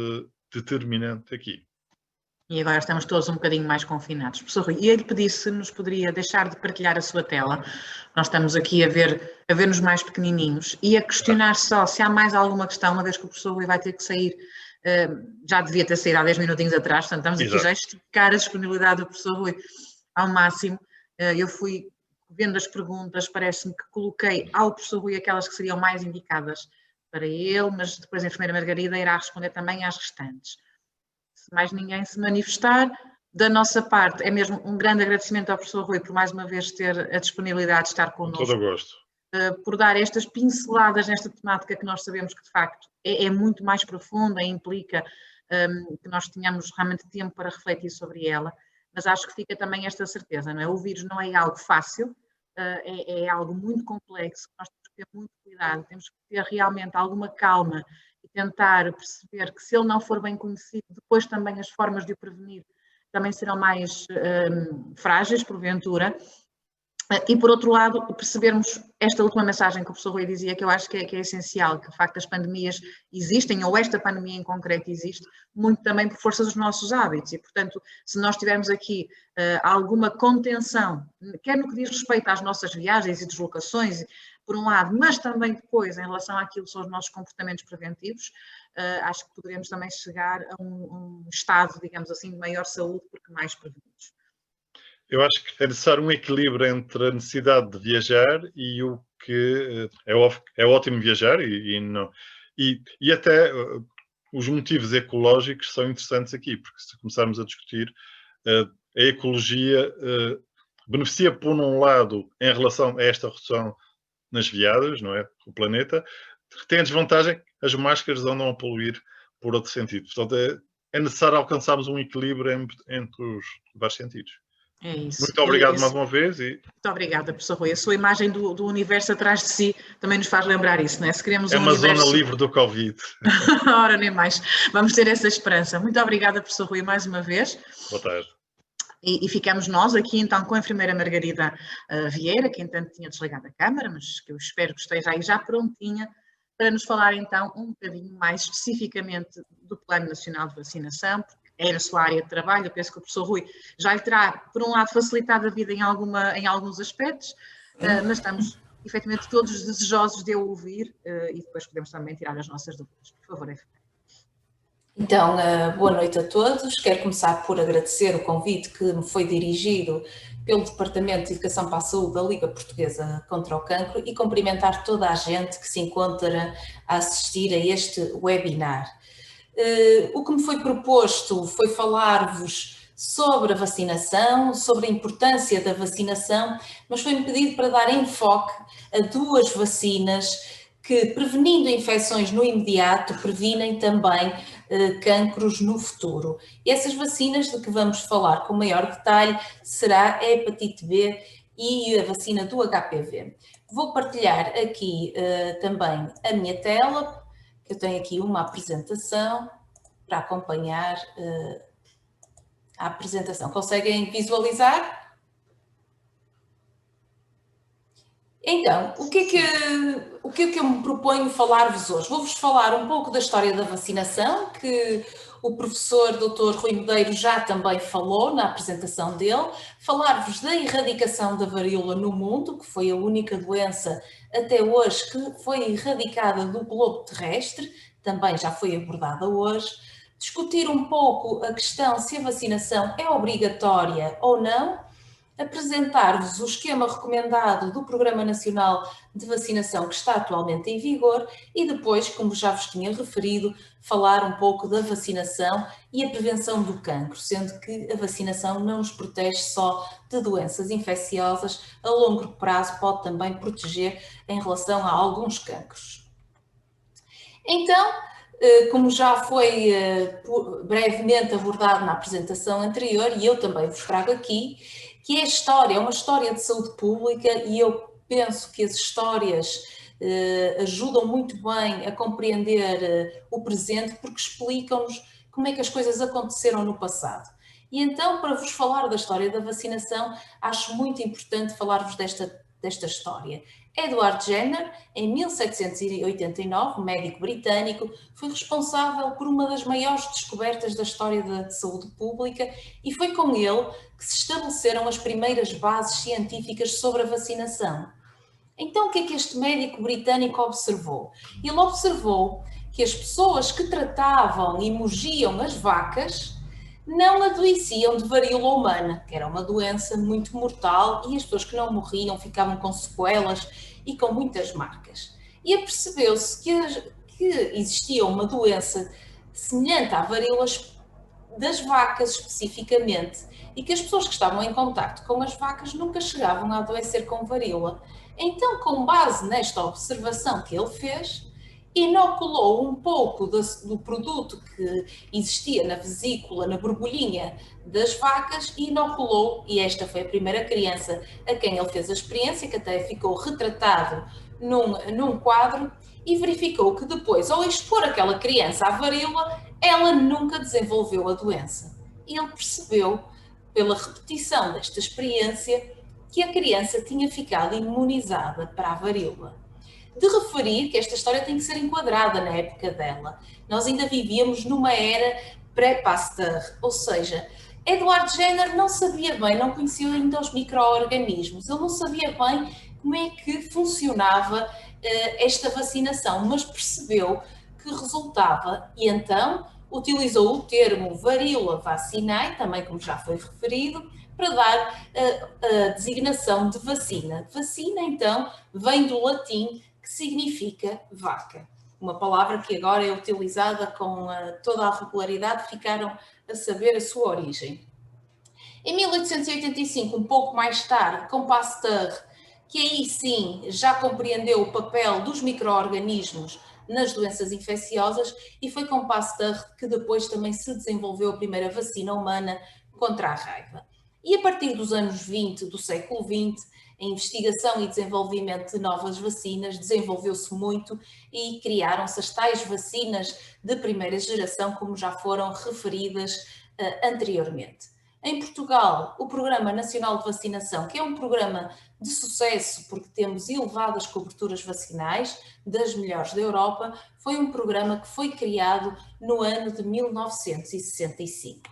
determinante aqui. E agora estamos todos um bocadinho mais confinados. Professor Rui, e ele pedisse se nos poderia deixar de partilhar a sua tela. Nós estamos aqui a ver-nos mais pequenininhos e a questionar só se há mais alguma questão, uma vez que o professor Rui vai ter que sair, já devia ter saído há 10 minutinhos atrás, portanto estamos aqui já a esticar a disponibilidade do professor Rui ao máximo. Eu fui vendo as perguntas, parece-me que coloquei ao professor Rui aquelas que seriam mais indicadas para ele, mas depois a enfermeira Margarida irá responder também às restantes. Se mais ninguém se manifestar, da nossa parte, é mesmo um grande agradecimento ao professor Rui por mais uma vez ter a disponibilidade de estar connosco. Com todo o gosto. Por dar estas pinceladas nesta temática que nós sabemos que de facto é muito mais profunda e implica que nós tenhamos realmente tempo para refletir sobre ela, mas acho que fica também esta certeza, não é? O vírus não é algo fácil, é algo muito complexo, nós temos que ter muito cuidado, temos que ter realmente alguma calma e tentar perceber que se ele não for bem conhecido, depois também as formas de o prevenir também serão mais frágeis, porventura. E, por outro lado, percebermos esta última mensagem que o professor Rui dizia, que eu acho que é essencial, que de facto as pandemias existem, ou esta pandemia em concreto existe, muito também por força dos nossos hábitos. E, portanto, se nós tivermos aqui alguma contenção, quer no que diz respeito às nossas viagens e deslocações, por um lado, mas também depois em relação àquilo que são os nossos comportamentos preventivos, acho que poderemos também chegar a um estado, digamos assim, de maior saúde, porque mais prevenidos. Eu acho que é necessário um equilíbrio entre a necessidade de viajar e o que é ótimo viajar e até os motivos ecológicos são interessantes aqui, porque se começarmos a discutir, a ecologia beneficia por um lado em relação a esta redução nas viagens, não é? O planeta, tem a desvantagem, as máscaras andam a poluir por outro sentido. Portanto, é necessário alcançarmos um equilíbrio entre os vários sentidos. É isso. Muito obrigado mais uma vez. Muito obrigada, professor Rui. A sua imagem do universo atrás de si também nos faz lembrar isso, não é? Se queremos uma zona livre do Covid. Ora, nem mais. Vamos ter essa esperança. Muito obrigada, professor Rui, mais uma vez. Boa tarde. E ficamos nós aqui então com a enfermeira Margarida Vieira, que entanto tinha desligado a câmara, mas que eu espero que esteja aí já prontinha para nos falar então um bocadinho mais especificamente do Plano Nacional de Vacinação, porque é na sua área de trabalho. Eu penso que o professor Rui já lhe terá, por um lado, facilitado a vida em alguns aspectos, mas estamos efetivamente todos desejosos de o ouvir e depois podemos também tirar as nossas dúvidas. Por favor, enfermeira. Então, boa noite a todos. Quero começar por agradecer o convite que me foi dirigido pelo Departamento de Educação para a Saúde da Liga Portuguesa contra o Cancro e cumprimentar toda a gente que se encontra a assistir a este webinar. O que me foi proposto foi falar-vos sobre a vacinação, sobre a importância da vacinação, mas foi-me pedido para dar enfoque a duas vacinas que, prevenindo infecções no imediato, previnem também cancros no futuro. E essas vacinas de que vamos falar com maior detalhe será a hepatite B e a vacina do HPV. Vou partilhar aqui também a minha tela. Eu tenho aqui uma apresentação para acompanhar a apresentação. Conseguem visualizar? Então, o que é que eu me proponho falar-vos hoje? Vou-vos falar um pouco da história da vacinação, que o professor Dr. Rui Medeiros já também falou na apresentação dele, falar-vos da erradicação da varíola no mundo, que foi a única doença até hoje que foi erradicada do globo terrestre, também já foi abordada hoje, discutir um pouco a questão se a vacinação é obrigatória ou não apresentar-vos o esquema recomendado do Programa Nacional de Vacinação que está atualmente em vigor e depois, como já vos tinha referido, falar um pouco da vacinação e a prevenção do cancro, sendo que a vacinação não nos protege só de doenças infecciosas, a longo prazo pode também proteger em relação a alguns cancros. Então, como já foi brevemente abordado na apresentação anterior, e eu também vos trago aqui, que é a história, é uma história de saúde pública, e eu penso que as histórias ajudam muito bem a compreender o presente, porque explicam-nos como é que as coisas aconteceram no passado. E então, para vos falar da história da vacinação, acho muito importante falar-vos desta história. Edward Jenner, em 1789, médico britânico, foi responsável por uma das maiores descobertas da história da saúde pública e foi com ele que se estabeleceram as primeiras bases científicas sobre a vacinação. Então, o que é que este médico britânico observou? Ele observou que as pessoas que tratavam e mogiam as vacas não adoeciam de varíola humana, que era uma doença muito mortal, e as pessoas que não morriam ficavam com sequelas e com muitas marcas. E apercebeu-se que existia uma doença semelhante à varíola das vacas especificamente, e que as pessoas que estavam em contacto com as vacas nunca chegavam a adoecer com varíola. Então, com base nesta observação que ele fez, inoculou um pouco do produto que existia na vesícula, na borbulhinha das vacas, e inoculou, e esta foi a primeira criança a quem ele fez a experiência, que até ficou retratado num quadro, e verificou que depois, ao expor aquela criança à varíola, ela nunca desenvolveu a doença. E ele percebeu, pela repetição desta experiência, que a criança tinha ficado imunizada para a varíola. De referir que esta história tem que ser enquadrada na época dela. Nós ainda vivíamos numa era pré-Pasteur, ou seja, Edward Jenner não sabia bem, não conhecia ainda os micro-organismos, ele não sabia bem como é que funcionava esta vacinação, mas percebeu que resultava e então utilizou o termo varíola vacinae, também como já foi referido, para dar a designação de vacina. Vacina, então, vem do latim, que significa vaca. Uma palavra que agora é utilizada com toda a regularidade, ficaram a saber a sua origem. Em 1885, um pouco mais tarde, com Pasteur, que aí sim já compreendeu o papel dos micro-organismos nas doenças infecciosas, e foi com Pasteur que depois também se desenvolveu a primeira vacina humana contra a raiva. E a partir dos anos 20 do século XX, a investigação e desenvolvimento de novas vacinas desenvolveu-se muito e criaram-se as tais vacinas de primeira geração, como já foram referidas anteriormente. Em Portugal, o Programa Nacional de Vacinação, que é um programa de sucesso porque temos elevadas coberturas vacinais, das melhores da Europa, foi um programa que foi criado no ano de 1965.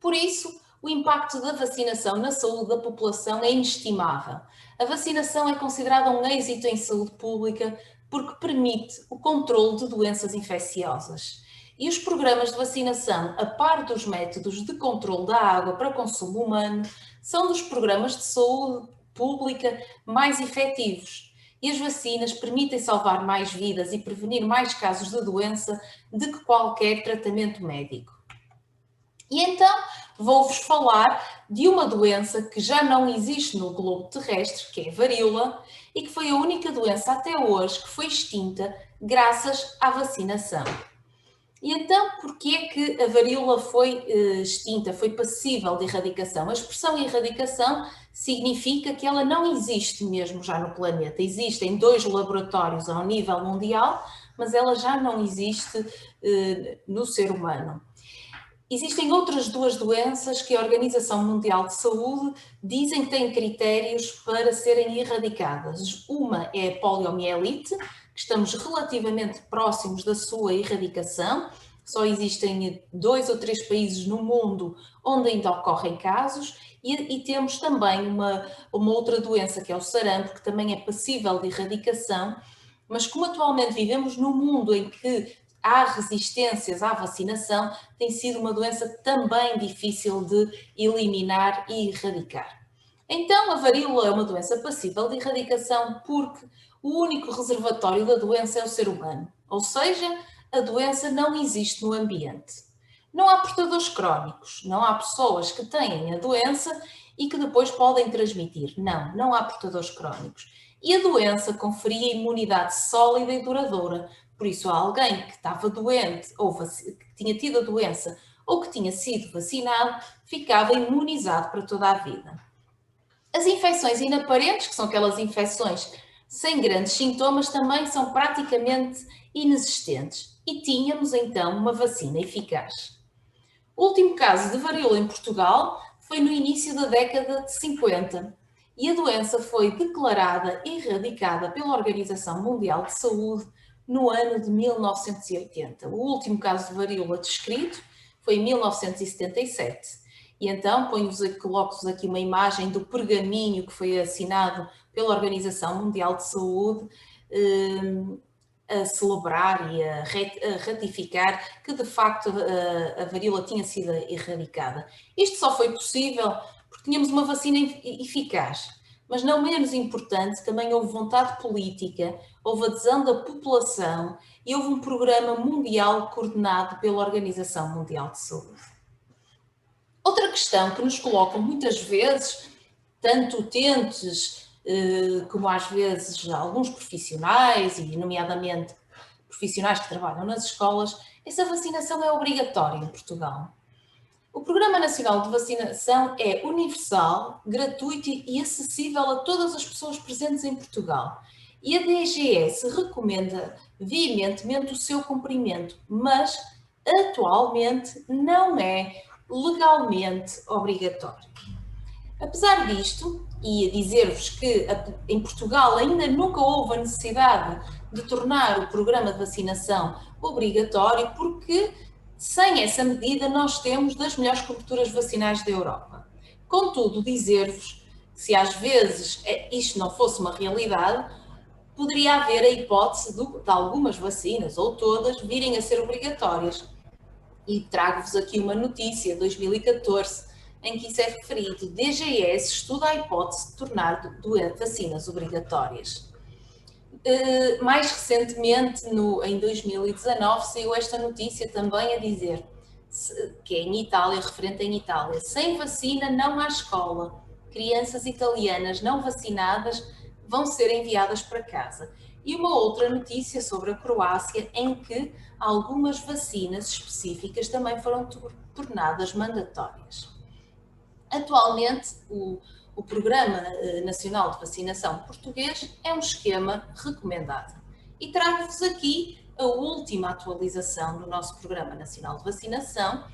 Por isso, o impacto da vacinação na saúde da população é inestimável. A vacinação é considerada um êxito em saúde pública porque permite o controle de doenças infecciosas. E os programas de vacinação, a par dos métodos de controle da água para consumo humano, são dos programas de saúde pública mais efetivos. E as vacinas permitem salvar mais vidas e prevenir mais casos de doença do que qualquer tratamento médico. E então vou-vos falar de uma doença que já não existe no globo terrestre, que é a varíola, e que foi a única doença até hoje que foi extinta graças à vacinação. E então, porquê é que a varíola foi extinta, foi passível de erradicação? A expressão erradicação significa que ela não existe mesmo já no planeta. Existem 2 laboratórios ao nível mundial, mas ela já não existe no ser humano. Existem outras 2 doenças que a Organização Mundial de Saúde dizem que têm critérios para serem erradicadas. Uma é a poliomielite, que estamos relativamente próximos da sua erradicação. Só existem 2 ou 3 países no mundo onde ainda ocorrem casos, e temos também uma outra doença, que é o sarampo, que também é passível de erradicação, mas como atualmente vivemos num mundo em que há resistências à vacinação, tem sido uma doença também difícil de eliminar e erradicar. Então, a varíola é uma doença passível de erradicação porque o único reservatório da doença é o ser humano, ou seja, a doença não existe no ambiente. Não há portadores crónicos, não há pessoas que têm a doença e que depois podem transmitir. Não há portadores crónicos. E a doença conferia imunidade sólida e duradoura. Por isso, alguém que estava doente ou que tinha tido a doença ou que tinha sido vacinado, ficava imunizado para toda a vida. As infecções inaparentes, que são aquelas infecções sem grandes sintomas, também são praticamente inexistentes. E tínhamos então uma vacina eficaz. O último caso de varíola em Portugal foi no início da década de 50 e a doença foi declarada erradicada pela Organização Mundial de Saúde no ano de 1980. O último caso de varíola descrito foi em 1977. E então coloco-vos aqui uma imagem do pergaminho que foi assinado pela Organização Mundial de Saúde a celebrar e a ratificar que de facto a varíola tinha sido erradicada. Isto só foi possível porque tínhamos uma vacina eficaz, mas não menos importante, também houve vontade política, houve adesão da população e houve um programa mundial coordenado pela Organização Mundial de Saúde. Outra questão que nos colocam muitas vezes, tanto utentes como às vezes alguns profissionais, e nomeadamente profissionais que trabalham nas escolas, essa vacinação é obrigatória em Portugal. O Programa Nacional de Vacinação é universal, gratuito e acessível a todas as pessoas presentes em Portugal. E a DGS recomenda veementemente o seu cumprimento, mas atualmente não é legalmente obrigatório. Apesar disto, e a dizer-vos que em Portugal ainda nunca houve a necessidade de tornar o programa de vacinação obrigatório, porque sem essa medida nós temos das melhores coberturas vacinais da Europa. Contudo, dizer-vos que se às vezes isto não fosse uma realidade, poderia haver a hipótese de algumas vacinas, ou todas, virem a ser obrigatórias. E trago-vos aqui uma notícia, de 2014, em que isso é referido. DGS estuda a hipótese de tornar vacinas obrigatórias. Mais recentemente, em 2019, saiu esta notícia também a dizer, que é em Itália, referente em Itália, sem vacina não há escola. Crianças italianas não vacinadas vão ser enviadas para casa. E uma outra notícia sobre a Croácia, em que algumas vacinas específicas também foram tornadas mandatórias. Atualmente, o Programa Nacional de Vacinação Português é um esquema recomendado. E trago-vos aqui a última atualização do nosso Programa Nacional de Vacinação,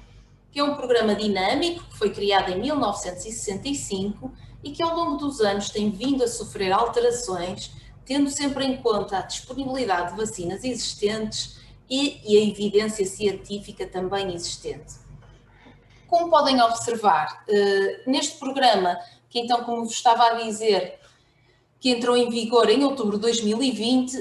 que é um programa dinâmico que foi criado em 1965 e que ao longo dos anos tem vindo a sofrer alterações, tendo sempre em conta a disponibilidade de vacinas existentes e a evidência científica também existente. Como podem observar, neste programa, que então, como vos estava a dizer, que entrou em vigor em outubro de 2020,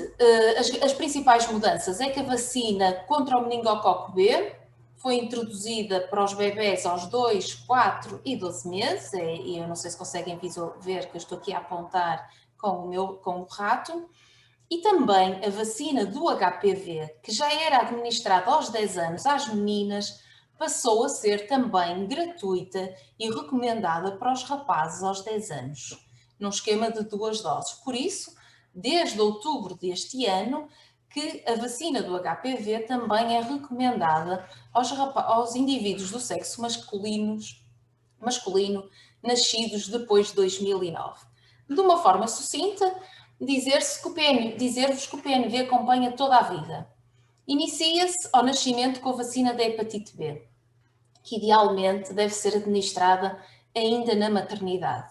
as principais mudanças é que a vacina contra o meningococo B foi introduzida para os bebés aos 2, 4 e 12 meses, e eu não sei se conseguem ver que eu estou aqui a apontar com o rato, e também a vacina do HPV, que já era administrada aos 10 anos às meninas, passou a ser também gratuita e recomendada para os rapazes aos 10 anos, num esquema de 2 doses. Por isso, desde outubro deste ano, que a vacina do HPV também é recomendada aos indivíduos do sexo masculino nascidos depois de 2009. De uma forma sucinta, dizer-vos que o PNV acompanha toda a vida. Inicia-se ao nascimento com a vacina da hepatite B, que idealmente deve ser administrada ainda na maternidade.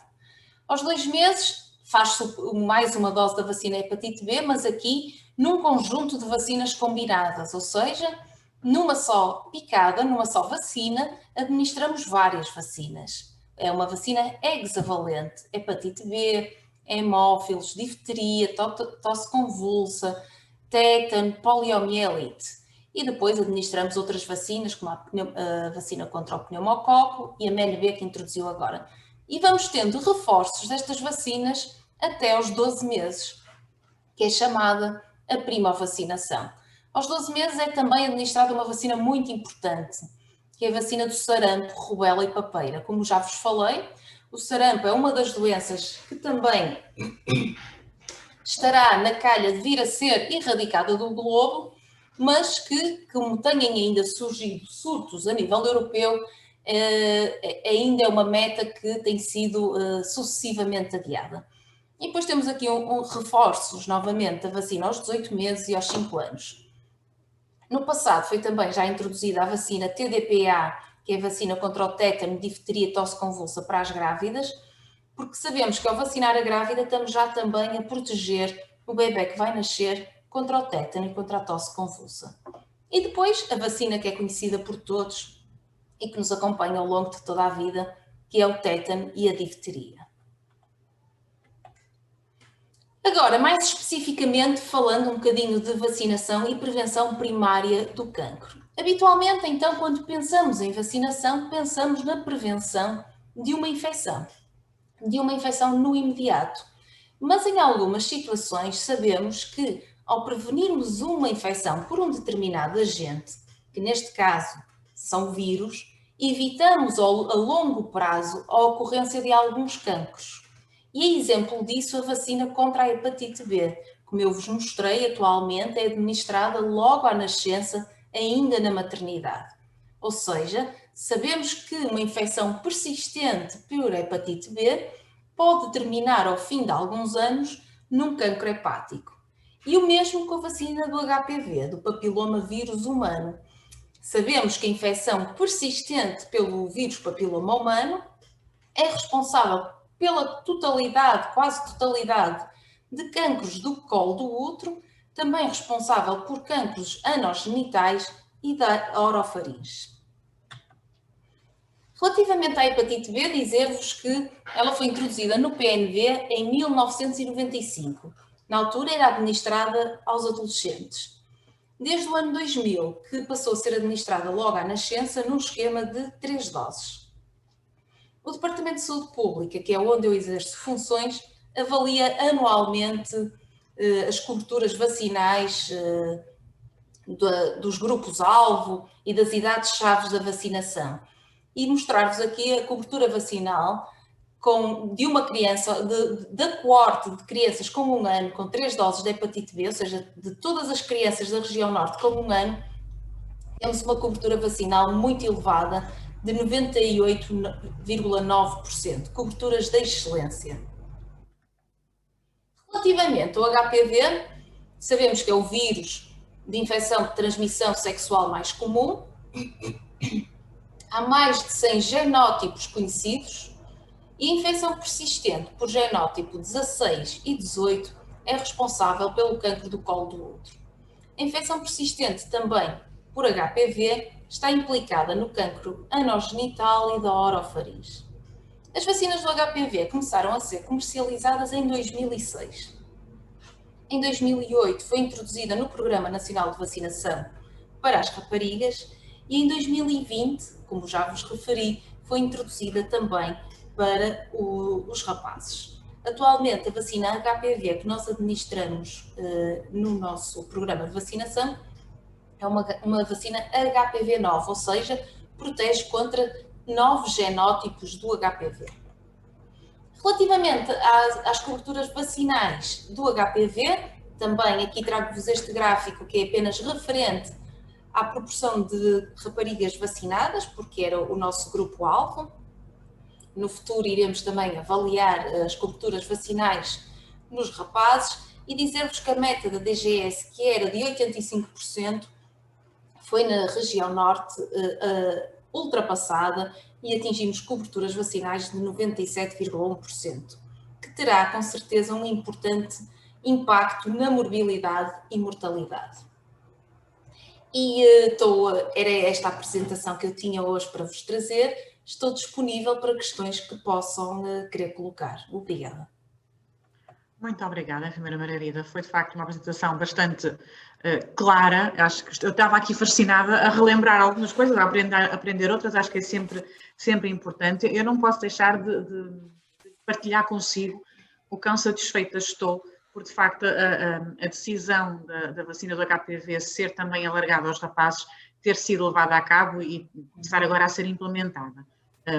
Aos 2 meses faz-se mais uma dose da vacina hepatite B, mas aqui num conjunto de vacinas combinadas, ou seja, numa só picada, numa só vacina, administramos várias vacinas. É uma vacina hexavalente, hepatite B, hemófilos, difteria, tosse convulsa, tétano, poliomielite. E depois administramos outras vacinas, como a vacina contra o pneumococo e a MLB que introduziu agora. E vamos tendo reforços destas vacinas até aos 12 meses, que é chamada a primovacinação. Aos 12 meses é também administrada uma vacina muito importante, que é a vacina do sarampo, rubéola e papeira. Como já vos falei, o sarampo é uma das doenças que também estará na calha de vir a ser erradicada do globo, mas que, como têm ainda surgido surtos a nível europeu, ainda é uma meta que tem sido sucessivamente adiada. E depois temos aqui reforços, novamente, da vacina aos 18 meses e aos 5 anos. No passado foi também já introduzida a vacina TDPA, que é a vacina contra o tétano, difteria e tosse convulsa para as grávidas, porque sabemos que ao vacinar a grávida estamos já também a proteger o bebê que vai nascer contra o tétano e contra a tosse convulsa. E depois a vacina que é conhecida por todos e que nos acompanha ao longo de toda a vida, que é o tétano e a difteria. Agora, mais especificamente, falando um bocadinho de vacinação e prevenção primária do cancro. Habitualmente, então, quando pensamos em vacinação, pensamos na prevenção de uma infecção no imediato. Mas em algumas situações sabemos que, ao prevenirmos uma infecção por um determinado agente, que neste caso são vírus, evitamos a longo prazo a ocorrência de alguns cancros. E é exemplo disso a vacina contra a hepatite B, como eu vos mostrei, atualmente é administrada logo à nascença, ainda na maternidade. Ou seja, sabemos que uma infecção persistente por hepatite B pode terminar ao fim de alguns anos num cancro hepático. E o mesmo com a vacina do HPV, do papiloma vírus humano. Sabemos que a infecção persistente pelo vírus papiloma humano é responsável pela totalidade, quase totalidade, de cancros do colo do útero, também responsável por cancros anogenitais e da orofaringe. Relativamente à hepatite B, dizer-vos que ela foi introduzida no PNV em 1995. Na altura era administrada aos adolescentes. Desde o ano 2000, que passou a ser administrada logo à nascença num esquema de 3 doses. O Departamento de Saúde Pública, que é onde eu exerço funções, avalia anualmente as coberturas vacinais dos grupos-alvo e das idades-chave da vacinação. E mostrar-vos aqui a cobertura vacinal de uma criança, da coorte de crianças com 1 ano, com 3 doses de hepatite B, ou seja, de todas as crianças da região norte com 1 ano, temos uma cobertura vacinal muito elevada, de 98,9%, coberturas de excelência. Relativamente ao HPV, sabemos que é o vírus de infecção de transmissão sexual mais comum. Há mais de 100 genótipos conhecidos e a infecção persistente por genótipo 16 e 18 é responsável pelo cancro do colo do útero. A infecção persistente também por HPV está implicada no cancro anogenital e da orofaringe. As vacinas do HPV começaram a ser comercializadas em 2006. Em 2008 foi introduzida no Programa Nacional de Vacinação para as raparigas e em 2020, como já vos referi, foi introduzida também para os rapazes. Atualmente a vacina HPV que nós administramos no nosso programa de vacinação é uma vacina HPV 9, ou seja, protege contra 9 genótipos do HPV. Relativamente às coberturas vacinais do HPV, também aqui trago-vos este gráfico que é apenas referente à proporção de raparigas vacinadas, porque era o nosso grupo-alvo. No futuro iremos também avaliar as coberturas vacinais nos rapazes e dizer-vos que a meta da DGS, que era de 85%, foi na região norte ultrapassada e atingimos coberturas vacinais de 97,1%, que terá com certeza um importante impacto na morbilidade e mortalidade. E era esta a apresentação que eu tinha hoje para vos trazer. Estou disponível para questões que possam querer colocar. Obrigada. Muito obrigada, enfermeira Margarida. Foi de facto uma apresentação bastante clara. Acho que eu estava aqui fascinada a relembrar algumas coisas, a aprender outras. Acho que é sempre importante. Eu não posso deixar de partilhar consigo o quão satisfeita estou por, de facto, a decisão da vacina do HPV ser também alargada aos rapazes, ter sido levada a cabo e começar agora a ser implementada.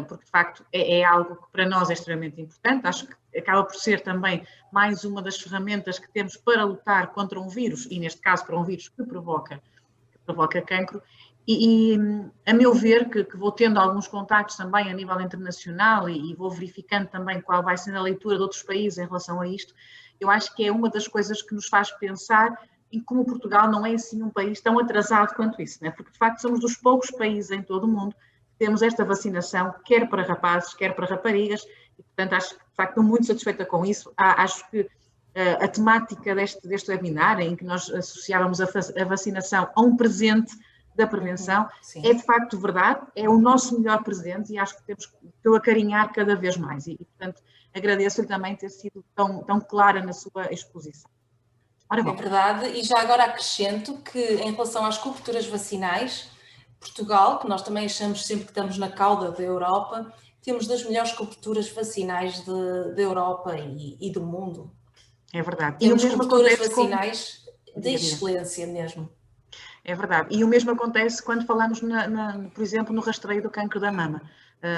Porque, de facto, é algo que para nós é extremamente importante. Acho que acaba por ser também mais uma das ferramentas que temos para lutar contra um vírus, e neste caso para um vírus que provoca cancro. E a meu ver, que vou tendo alguns contactos também a nível internacional e vou verificando também qual vai sendo a leitura de outros países em relação a isto, eu acho que é uma das coisas que nos faz pensar em como Portugal não é assim um país tão atrasado quanto isso, né? Porque de facto somos dos poucos países em todo o mundo que temos esta vacinação, quer para rapazes, quer para raparigas, e portanto acho que de facto estou muito satisfeita com isso. Acho que a temática deste webinar, em que nós associávamos a vacinação a um presente da prevenção, sim, é de facto verdade, é o nosso melhor presente e acho que temos que o acarinhar cada vez mais e portanto, agradeço-lhe também ter sido tão clara na sua exposição. Ora bom. É verdade, e já agora acrescento que em relação às coberturas vacinais, Portugal, que nós também achamos sempre que estamos na cauda da Europa, temos das melhores coberturas vacinais da Europa e do mundo. É verdade. Temos coberturas vacinais de excelência mesmo. É verdade. E o mesmo acontece quando falamos, por exemplo, no rastreio do cancro da mama.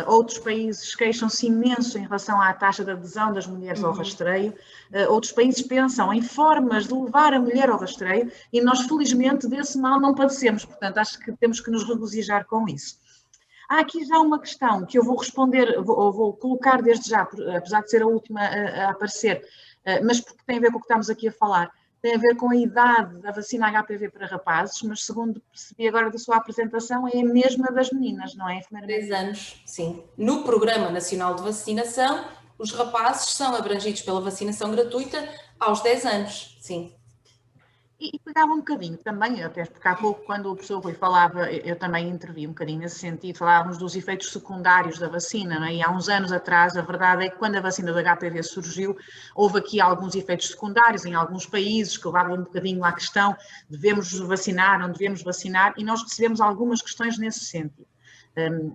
Outros países queixam-se imenso em relação à taxa de adesão das mulheres ao rastreio. Outros países pensam em formas de levar a mulher ao rastreio e nós, felizmente, desse mal não padecemos. Portanto, acho que temos que nos regozijar com isso. Há aqui já uma questão que eu vou responder, vou colocar desde já, apesar de ser a última a aparecer, mas porque tem a ver com o que estamos aqui a falar. Tem a ver com a idade da vacina HPV para rapazes, mas segundo percebi agora da sua apresentação, é a mesma das meninas, não é? 10 anos, sim. No Programa Nacional de Vacinação, os rapazes são abrangidos pela vacinação gratuita aos 10 anos, sim. E pegava um bocadinho também, até porque há pouco, quando o professor Rui falava, eu também intervi um bocadinho nesse sentido, falávamos dos efeitos secundários da vacina, não é? E há uns anos atrás, a verdade é que quando a vacina do HPV surgiu, houve aqui alguns efeitos secundários em alguns países que levavam um bocadinho à questão, devemos vacinar, não devemos vacinar, e nós recebemos algumas questões nesse sentido.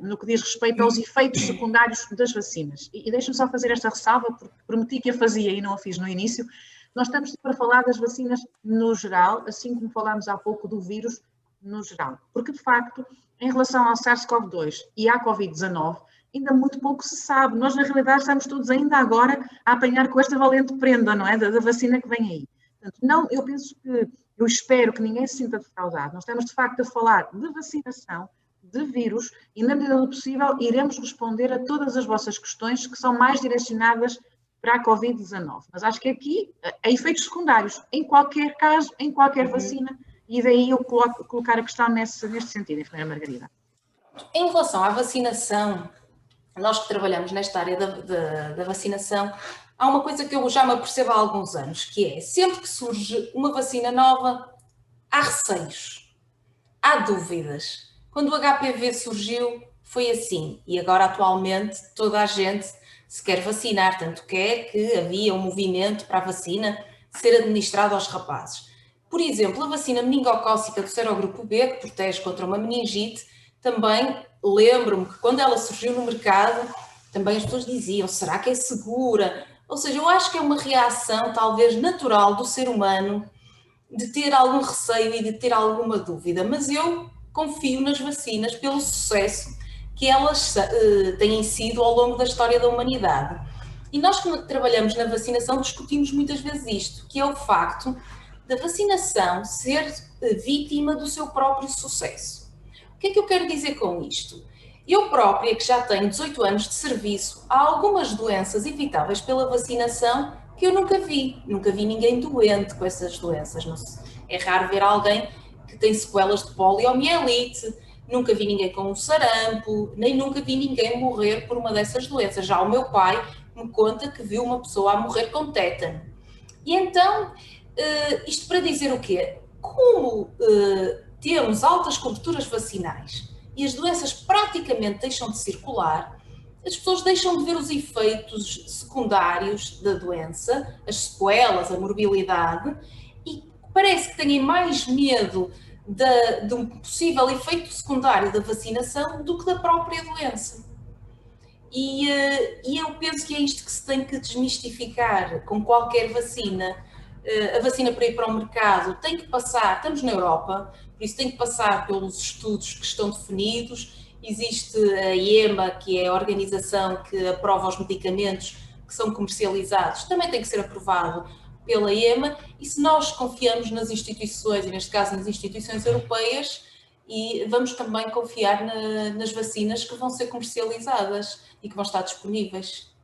No que diz respeito aos efeitos secundários das vacinas. E deixe-me só fazer esta ressalva, porque prometi que a fazia e não a fiz no início. Nós estamos sempre a falar das vacinas no geral, assim como falámos há pouco do vírus no geral. Porque, de facto, em relação ao SARS-CoV-2 e à Covid-19, ainda muito pouco se sabe. Nós, na realidade, estamos todos ainda agora a apanhar com esta valente prenda, não é? Da vacina que vem aí. Portanto, não, eu espero que ninguém se sinta defraudado. Nós estamos, de facto, a falar de vacinação, de vírus, e, na medida do possível, iremos responder a todas as vossas questões que são mais direcionadas para a Covid-19. Mas acho que aqui há efeitos secundários, em qualquer caso, em qualquer vacina, e daí eu colocar a questão neste sentido, enfermeira Margarida. Em relação à vacinação, nós que trabalhamos nesta área da vacinação, há uma coisa que eu já me apercebo há alguns anos, que é, sempre que surge uma vacina nova, há receios, há dúvidas. Quando o HPV surgiu, foi assim, e agora atualmente toda a gente se quer vacinar, tanto que havia um movimento para a vacina ser administrada aos rapazes. Por exemplo, a vacina meningocócica do serogrupo B, que protege contra uma meningite, também lembro-me que quando ela surgiu no mercado, também as pessoas diziam, será que é segura? Ou seja, eu acho que é uma reação talvez natural do ser humano de ter algum receio e de ter alguma dúvida, mas eu confio nas vacinas pelo sucesso que elas têm sido ao longo da história da humanidade. E nós que trabalhamos na vacinação discutimos muitas vezes isto, que é o facto da vacinação ser vítima do seu próprio sucesso. O que é que eu quero dizer com isto? Eu própria, que já tenho 18 anos de serviço, há algumas doenças evitáveis pela vacinação que eu nunca vi ninguém doente com essas doenças. É raro ver alguém que tem sequelas de poliomielite, nunca vi ninguém com um sarampo, nem nunca vi ninguém morrer por uma dessas doenças. Já o meu pai me conta que viu uma pessoa a morrer com tétano. E então, isto para dizer o quê? Como temos altas coberturas vacinais e as doenças praticamente deixam de circular, as pessoas deixam de ver os efeitos secundários da doença, as sequelas, a morbilidade, e parece que têm mais medo de um possível efeito secundário da vacinação do que da própria doença. E eu penso que é isto que se tem que desmistificar com qualquer vacina. A vacina para ir para o mercado tem que passar, estamos na Europa, por isso tem que passar pelos estudos que estão definidos. Existe a EMA, que é a organização que aprova os medicamentos que são comercializados, também tem que ser aprovado pela EMA, e se nós confiamos nas instituições, e neste caso nas instituições europeias, e vamos também confiar nas vacinas que vão ser comercializadas e que vão estar disponíveis.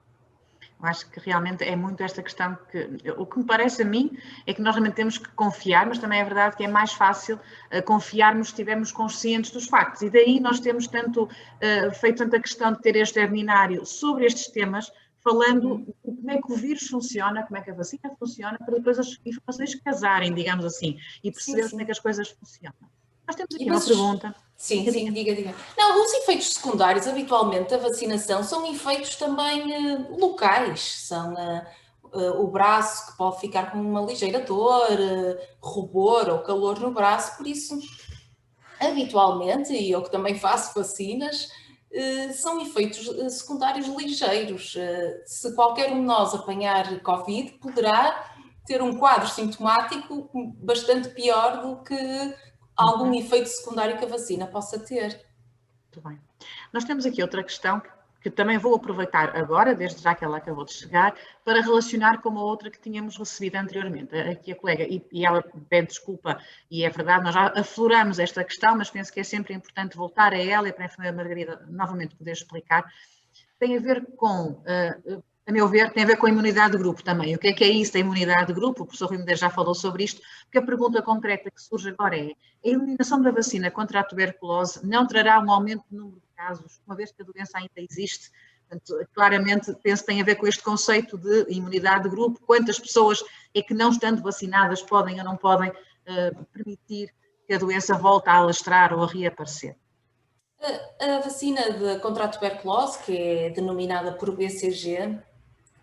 Eu acho que realmente é muito esta questão que, o que me parece a mim, é que nós realmente temos que confiar, mas também é verdade que é mais fácil confiarmos se estivermos conscientes dos factos. E daí nós temos feito tanta questão de ter este webinário sobre estes temas, falando como é que o vírus funciona, como é que a vacina funciona, para depois as informações casarem, digamos assim, e percebermos como é que as coisas funcionam. Nós temos aqui uma pergunta. Sim, diga. Não, os efeitos secundários, habitualmente, da vacinação são efeitos também locais. São o braço que pode ficar com uma ligeira dor, rubor ou calor no braço. Por isso, habitualmente, e eu que também faço vacinas, são efeitos secundários ligeiros. Se qualquer um de nós apanhar Covid, poderá ter um quadro sintomático bastante pior do que algum efeito secundário que a vacina possa ter. Muito bem. Nós temos aqui outra questão que também vou aproveitar agora, desde já que ela acabou de chegar, para relacionar com uma outra que tínhamos recebido anteriormente. Aqui a colega, e ela pede desculpa, e é verdade, nós já afloramos esta questão, mas penso que é sempre importante voltar a ela e para a enfermeira Margarida novamente poder explicar. Tem a ver com, a meu ver, tem a ver com a imunidade de grupo também. O que é isso da imunidade de grupo? O professor Rui Medeiros já falou sobre isto, porque a pergunta concreta que surge agora é: a eliminação da vacina contra a tuberculose não trará um aumento no número de casos, uma vez que a doença ainda existe? Portanto, claramente, penso que tem a ver com este conceito de imunidade de grupo. Quantas pessoas é que, não estando vacinadas, podem ou não podem permitir que a doença volte a alastrar ou a reaparecer? A vacina contra a tuberculose, que é denominada por BCG,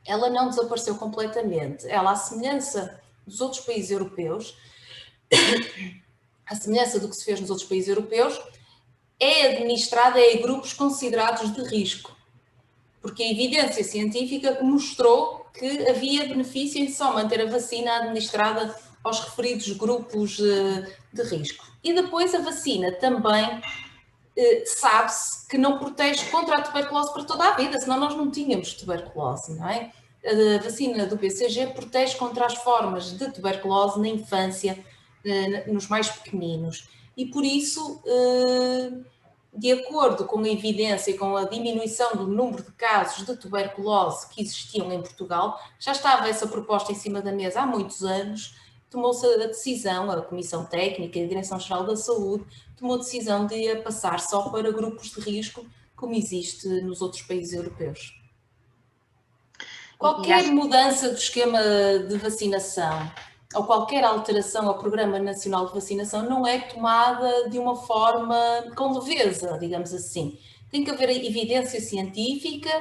ela não desapareceu completamente. Ela, à semelhança dos outros países europeus, à semelhança do que se fez nos outros países europeus, é administrada em grupos considerados de risco, porque a evidência científica mostrou que havia benefício em só manter a vacina administrada aos referidos grupos de risco. E depois a vacina também sabe-se que não protege contra a tuberculose para toda a vida, senão nós não tínhamos tuberculose, não é? A vacina do BCG protege contra as formas de tuberculose na infância, nos mais pequeninos. E por isso, de acordo com a evidência e com a diminuição do número de casos de tuberculose que existiam em Portugal, já estava essa proposta em cima da mesa há muitos anos, tomou-se a decisão, a Comissão Técnica e a Direção-Geral da Saúde tomou a decisão de a passar só para grupos de risco, como existe nos outros países europeus. Qualquer mudança do esquema de vacinação ou qualquer alteração ao Programa Nacional de Vacinação não é tomada de uma forma com leveza, digamos assim. Tem que haver evidência científica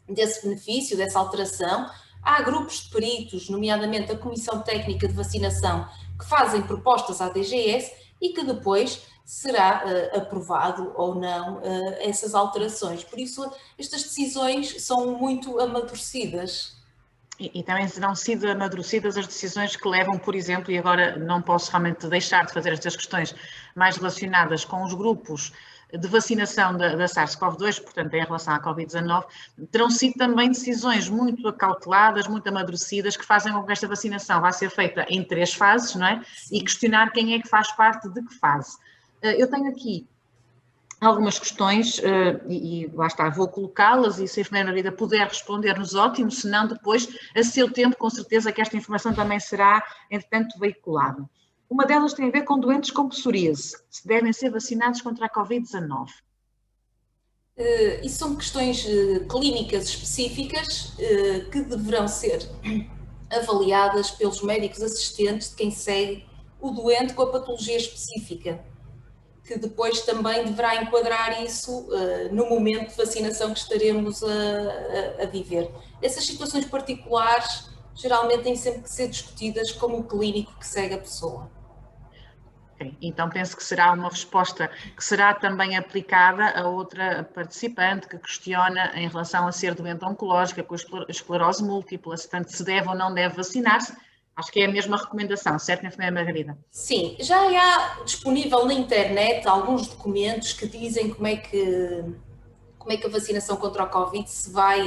desse benefício, dessa alteração. Há grupos de peritos, nomeadamente a Comissão Técnica de Vacinação, que fazem propostas à DGS e que depois será aprovado ou não essas alterações. Por isso, estas decisões são muito amadurecidas. E também terão sido amadurecidas as decisões que levam, por exemplo, e agora não posso realmente deixar de fazer estas questões mais relacionadas com os grupos de vacinação da SARS-CoV-2, portanto, em relação à Covid-19, terão sido também decisões muito acauteladas, muito amadurecidas, que fazem com que esta vacinação vá ser feita em 3 fases, não é? E questionar quem é que faz parte de que fase. Eu tenho aqui algumas questões e lá está, vou colocá-las e se a enfermeira Margarida puder responder-nos, ótimo, se não depois, a seu tempo, com certeza que esta informação também será, entretanto, veiculada. Uma delas tem a ver com doentes com psoríase, se devem ser vacinados contra a Covid-19. Isso são questões clínicas específicas que deverão ser avaliadas pelos médicos assistentes de quem segue o doente com a patologia específica. que depois também deverá enquadrar isso no momento de vacinação que estaremos a viver. Essas situações particulares geralmente têm sempre que ser discutidas com o clínico que segue a pessoa. Okay. Então penso que será uma resposta que será também aplicada a outra participante que questiona em relação a ser doente oncológica com esclerose múltipla, se tanto se deve ou não deve vacinar-se. Acho que é a mesma recomendação, certo, enfermeira Margarida? Sim, já há disponível na internet alguns documentos que dizem como é que a vacinação contra o Covid se vai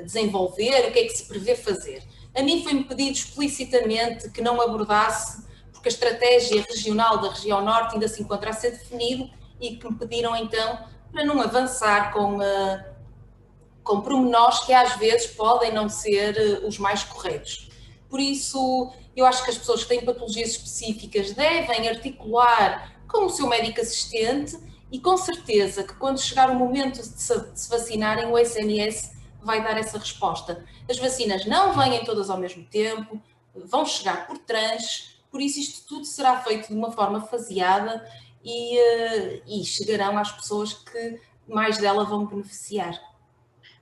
desenvolver, o que é que se prevê fazer. A mim foi-me pedido explicitamente que não abordasse, porque a estratégia regional da região norte ainda se encontra a ser definido, e que me pediram então para não avançar com pormenores que às vezes podem não ser os mais corretos. Por isso, eu acho que as pessoas que têm patologias específicas devem articular com o seu médico assistente, e com certeza que quando chegar o momento de se vacinarem, o SNS vai dar essa resposta. As vacinas não vêm todas ao mesmo tempo, vão chegar por tranches, por isso isto tudo será feito de uma forma faseada e chegarão às pessoas que mais dela vão beneficiar.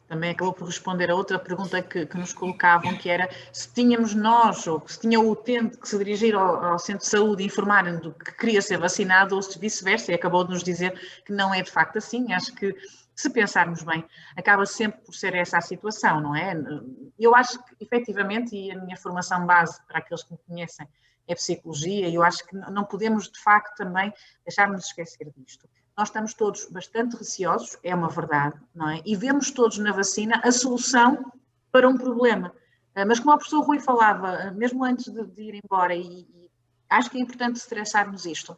Também acabou por responder a outra pergunta que nos colocavam, que era se tínhamos nós, ou se tinha o utente que se dirigir ao centro de saúde e informar do que queria ser vacinado, ou se vice-versa, e acabou de nos dizer que não é de facto assim. Acho que, se pensarmos bem, acaba sempre por ser essa a situação, não é? Eu acho que, efetivamente, e a minha formação base, para aqueles que me conhecem, é psicologia, e eu acho que não podemos, de facto, também deixar-nos esquecer disto. Nós estamos todos bastante receosos, é uma verdade, não é? E vemos todos na vacina a solução para um problema. Mas como o professor Rui falava, mesmo antes de ir embora, e acho que é importante estressarmos isto,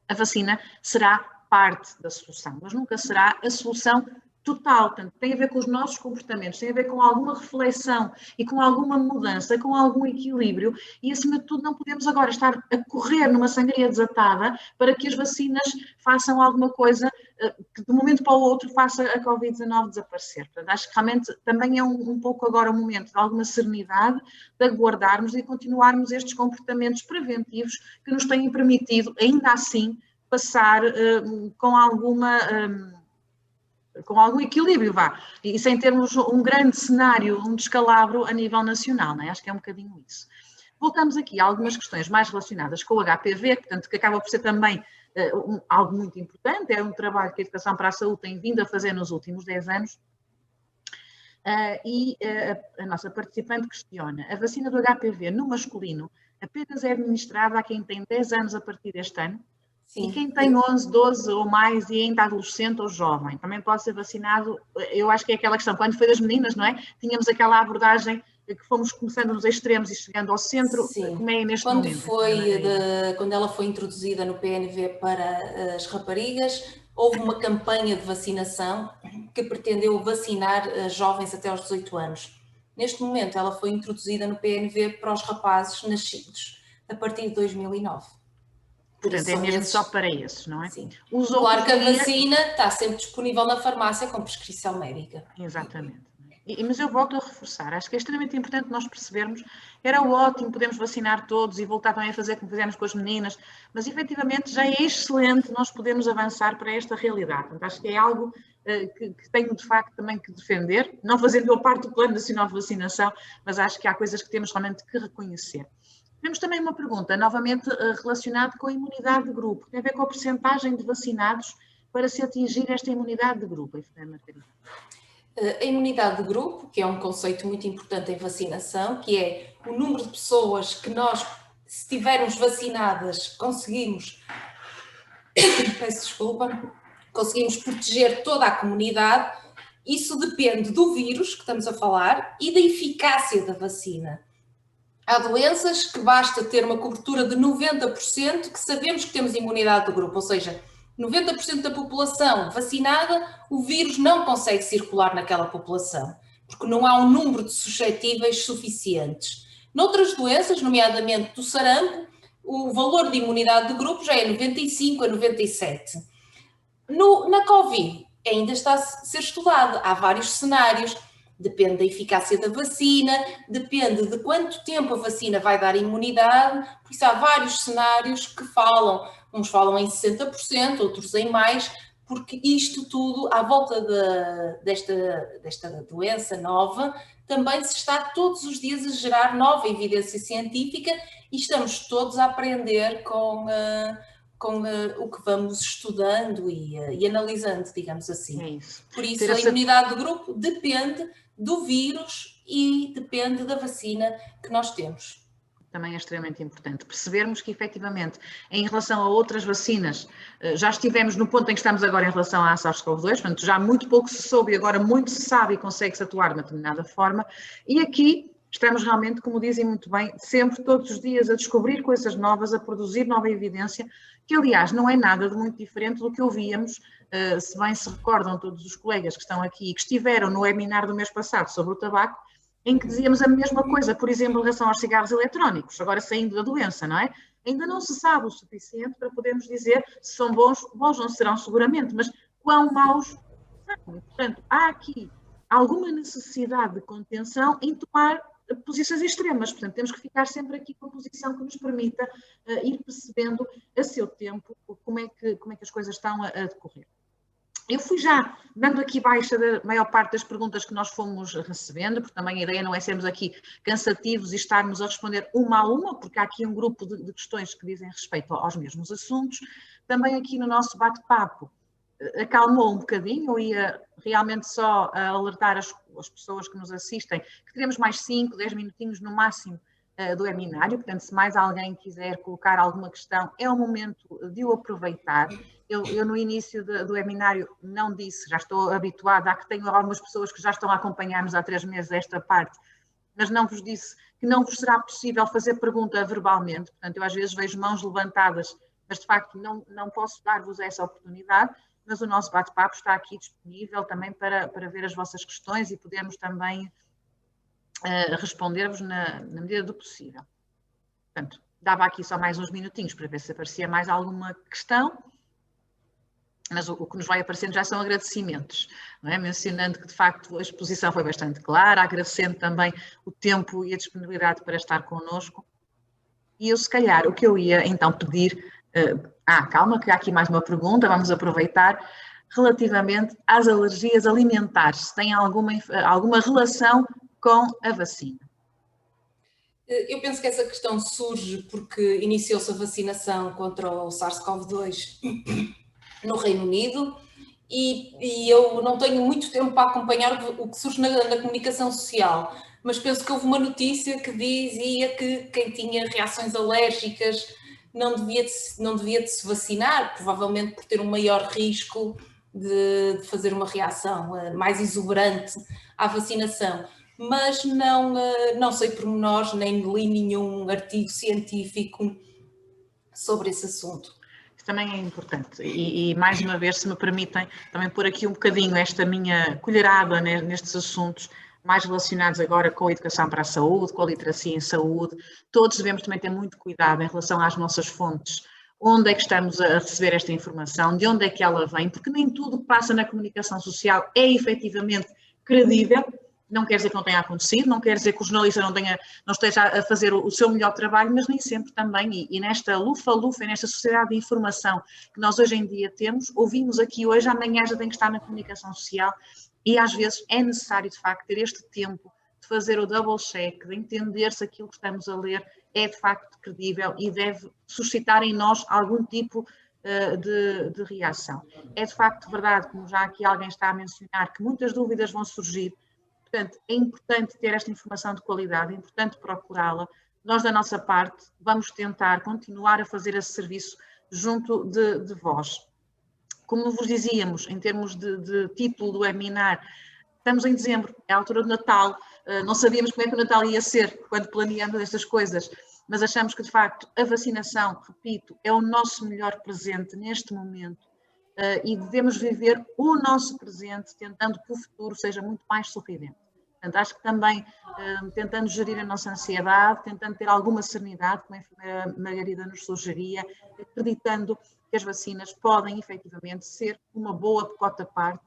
a vacina será parte da solução, mas nunca será a solução total. Portanto, tem a ver com os nossos comportamentos, tem a ver com alguma reflexão e com alguma mudança, com algum equilíbrio, e acima de tudo não podemos agora estar a correr numa sangria desatada para que as vacinas façam alguma coisa que de um momento para o outro faça a Covid-19 desaparecer. Portanto, acho que realmente também é um pouco agora o momento de alguma serenidade, de aguardarmos e continuarmos estes comportamentos preventivos que nos têm permitido, ainda assim, passar com algum equilíbrio, vá, e sem termos um grande cenário, um descalabro a nível nacional, não é? Acho que é um bocadinho isso. Voltamos aqui a algumas questões mais relacionadas com o HPV, portanto, que acaba por ser também algo muito importante, é um trabalho que a Educação para a Saúde tem vindo a fazer nos últimos 10 anos, e a nossa participante questiona, a vacina do HPV no masculino apenas é administrada a quem tem 10 anos a partir deste ano? Sim. E quem tem 11, 12 ou mais e ainda adolescente ou jovem, também pode ser vacinado? Eu acho que é aquela questão, quando foi das meninas, não é? Tínhamos aquela abordagem que fomos começando nos extremos e chegando ao centro. Sim. Como é neste momento? Quando ela foi introduzida no PNV para as raparigas, houve uma campanha de vacinação que pretendeu vacinar jovens até aos 18 anos. Neste momento ela foi introduzida no PNV para os rapazes nascidos a partir de 2009. Portanto, é mesmo só para esses, não é? Sim. Claro que a vacina está sempre disponível na farmácia com prescrição médica. Exatamente. Mas eu volto a reforçar, acho que é extremamente importante nós percebermos, era ótimo, podemos vacinar todos e voltar também a fazer como fizemos com as meninas, mas efetivamente já é excelente nós podemos avançar para esta realidade. Portanto, acho que é algo que tenho de facto também que defender, não fazendo eu parte do Plano Nacional de Vacinação, mas acho que há coisas que temos realmente que reconhecer. Temos também uma pergunta, novamente relacionada com a imunidade de grupo, tem a ver com a percentagem de vacinados para se atingir esta imunidade de grupo. A imunidade de grupo, que é um conceito muito importante em vacinação, que é o número de pessoas que nós, se estivermos vacinadas, conseguimos proteger toda a comunidade. Isso depende do vírus que estamos a falar e da eficácia da vacina. Há doenças que basta ter uma cobertura de 90% que sabemos que temos imunidade de grupo, ou seja, 90% da população vacinada, o vírus não consegue circular naquela população, porque não há um número de suscetíveis suficientes. Noutras doenças, nomeadamente do sarampo, o valor de imunidade de grupo já é 95 a 97. Na Covid ainda está a ser estudado, há vários cenários. Depende da eficácia da vacina, depende de quanto tempo a vacina vai dar imunidade, por isso há vários cenários que falam, uns falam em 60%, outros em mais, porque isto tudo, à volta desta doença nova, também se está todos os dias a gerar nova evidência científica e estamos todos a aprender com o que vamos estudando e analisando, digamos assim. É isso. Por isso, a imunidade do grupo depende do vírus e depende da vacina que nós temos. Também é extremamente importante percebermos que, efetivamente, em relação a outras vacinas, já estivemos no ponto em que estamos agora em relação à SARS-CoV-2, portanto, já muito pouco se soube e agora muito se sabe e consegue-se atuar de uma determinada forma, e aqui estamos realmente, como dizem muito bem, sempre, todos os dias, a descobrir coisas novas, a produzir nova evidência, que, aliás, não é nada de muito diferente do que ouvíamos, se bem se recordam todos os colegas que estão aqui e que estiveram no webinar do mês passado sobre o tabaco, em que dizíamos a mesma coisa, por exemplo, em relação aos cigarros eletrónicos, agora saindo da doença, não é? Ainda não se sabe o suficiente para podermos dizer se são bons não serão seguramente, mas quão maus são. Portanto, há aqui alguma necessidade de contenção em tomar posições extremas, portanto, temos que ficar sempre aqui com uma posição que nos permita ir percebendo a seu tempo como é que as coisas estão a decorrer. Eu fui já dando aqui baixa da maior parte das perguntas que nós fomos recebendo, porque também a ideia não é sermos aqui cansativos e estarmos a responder uma a uma, porque há aqui um grupo de questões que dizem respeito aos mesmos assuntos. Também aqui no nosso bate-papo acalmou um bocadinho, eu ia realmente só alertar as pessoas que nos assistem que teremos mais 5, 10 minutinhos no máximo do webinário, portanto, se mais alguém quiser colocar alguma questão, é o momento de o aproveitar. Eu no início do webinário não disse, já estou habituada a que tenho algumas pessoas que já estão a acompanhar-nos há 3 meses esta parte, mas não vos disse que não vos será possível fazer pergunta verbalmente, portanto, eu às vezes vejo mãos levantadas, mas de facto não posso dar-vos essa oportunidade, mas o nosso bate-papo está aqui disponível também para ver as vossas questões e podermos também responder-vos na medida do possível. Portanto, dava aqui só mais uns minutinhos para ver se aparecia mais alguma questão, mas o que nos vai aparecendo já são agradecimentos, não é? Mencionando que de facto a exposição foi bastante clara, agradecendo também o tempo e a disponibilidade para estar connosco. E eu, se calhar, o que eu ia então pedir, calma, que há aqui mais uma pergunta, vamos aproveitar, relativamente às alergias alimentares, se tem alguma relação com a vacina. Eu penso que essa questão surge porque iniciou-se a vacinação contra o SARS-CoV-2 no Reino Unido e eu não tenho muito tempo para acompanhar o que surge na comunicação social, mas penso que houve uma notícia que dizia que quem tinha reações alérgicas não devia de se vacinar, provavelmente por ter um maior risco de fazer uma reação mais exuberante à vacinação. Mas não sei pormenores, nem li nenhum artigo científico sobre esse assunto. Isso também é importante e mais uma vez, se me permitem, também pôr aqui um bocadinho esta minha colherada nestes assuntos mais relacionados agora com a educação para a saúde, com a literacia em saúde. Todos devemos também ter muito cuidado em relação às nossas fontes. Onde é que estamos a receber esta informação, de onde é que ela vem, porque nem tudo que passa na comunicação social é efetivamente credível. Não quer dizer que não tenha acontecido, não quer dizer que o jornalista não esteja a fazer o seu melhor trabalho, mas nem sempre também, e nesta lufa-lufa, e nesta sociedade de informação que nós hoje em dia temos, ouvimos aqui hoje, amanhã já tem que estar na comunicação social, e às vezes é necessário de facto ter este tempo de fazer o double check, de entender se aquilo que estamos a ler é de facto credível e deve suscitar em nós algum tipo de reação. É de facto verdade, como já aqui alguém está a mencionar, que muitas dúvidas vão surgir. Portanto, é importante ter esta informação de qualidade, é importante procurá-la. Nós, da nossa parte, vamos tentar continuar a fazer esse serviço junto de vós. Como vos dizíamos, em termos de título do webinar, estamos em dezembro, é a altura do Natal, não sabíamos como é que o Natal ia ser quando planeamos estas coisas, mas achamos que, de facto, a vacinação, repito, é o nosso melhor presente neste momento. E devemos viver o nosso presente, tentando que o futuro seja muito mais sorridente. Portanto, acho que também tentando gerir a nossa ansiedade, tentando ter alguma serenidade, como a enfermeira Margarida nos sugeria, acreditando que as vacinas podem efetivamente ser uma boa cota parte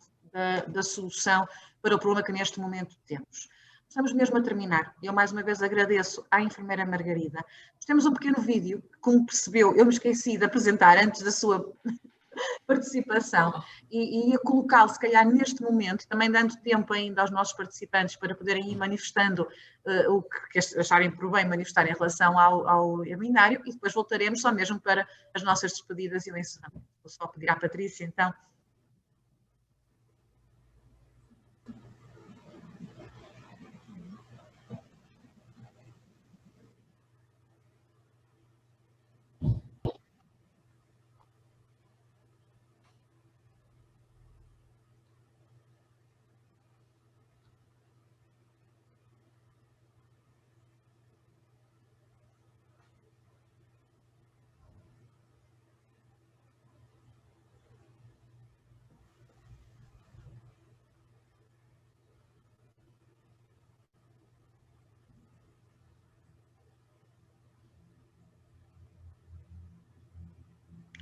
da solução para o problema que neste momento temos. Estamos mesmo a terminar. Eu mais uma vez agradeço à enfermeira Margarida. Temos um pequeno vídeo, como percebeu, eu me esqueci de apresentar antes da sua participação e ia colocá-lo, se calhar, neste momento, também dando tempo ainda aos nossos participantes para poderem ir manifestando o que acharem por bem manifestar em relação ao webinário, e depois voltaremos só mesmo para as nossas despedidas e o encerramento. Vou só pedir à Patrícia, então.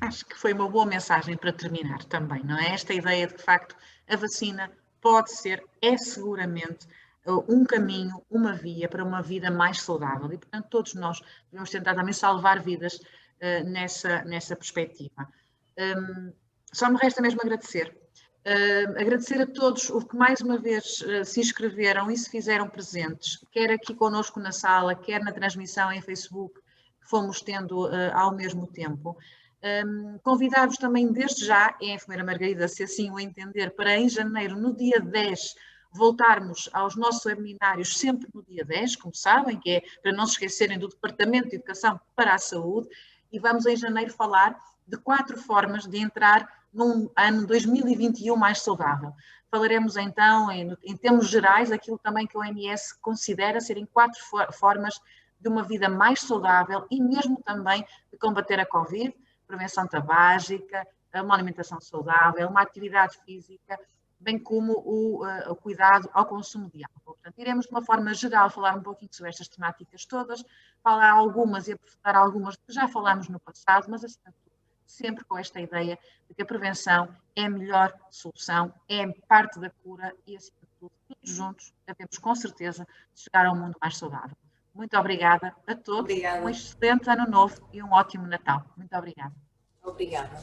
Acho que foi uma boa mensagem para terminar também, não é? Esta ideia de que, de facto, a vacina pode ser, é seguramente, um caminho, uma via para uma vida mais saudável e, portanto, todos nós devemos tentar também salvar vidas nessa perspectiva. Só me resta mesmo agradecer. Agradecer a todos os que mais uma vez se inscreveram e se fizeram presentes, quer aqui connosco na sala, quer na transmissão em Facebook, que fomos tendo ao mesmo tempo. Convidar-vos também desde já, e a enfermeira Margarida, se assim o entender, para em janeiro, no dia 10, voltarmos aos nossos webinários sempre no dia 10, como sabem, que é para não se esquecerem do Departamento de Educação para a Saúde, e vamos em janeiro falar de 4 formas de entrar num ano 2021 mais saudável. Falaremos então, em termos gerais, aquilo também que a OMS considera serem 4 formas de uma vida mais saudável e mesmo também de combater a Covid, prevenção tabágica, uma alimentação saudável, uma atividade física, bem como o cuidado ao consumo de água. Portanto, iremos de uma forma geral falar um pouquinho sobre estas temáticas todas, falar algumas e aprofundar algumas que já falámos no passado, mas acima de tudo, sempre com esta ideia de que a prevenção é a melhor solução, é parte da cura e, acima de tudo, todos juntos devemos com certeza chegar a um mundo mais saudável. Muito obrigada a todos, um excelente ano novo e um ótimo Natal. Muito obrigada. Obrigada.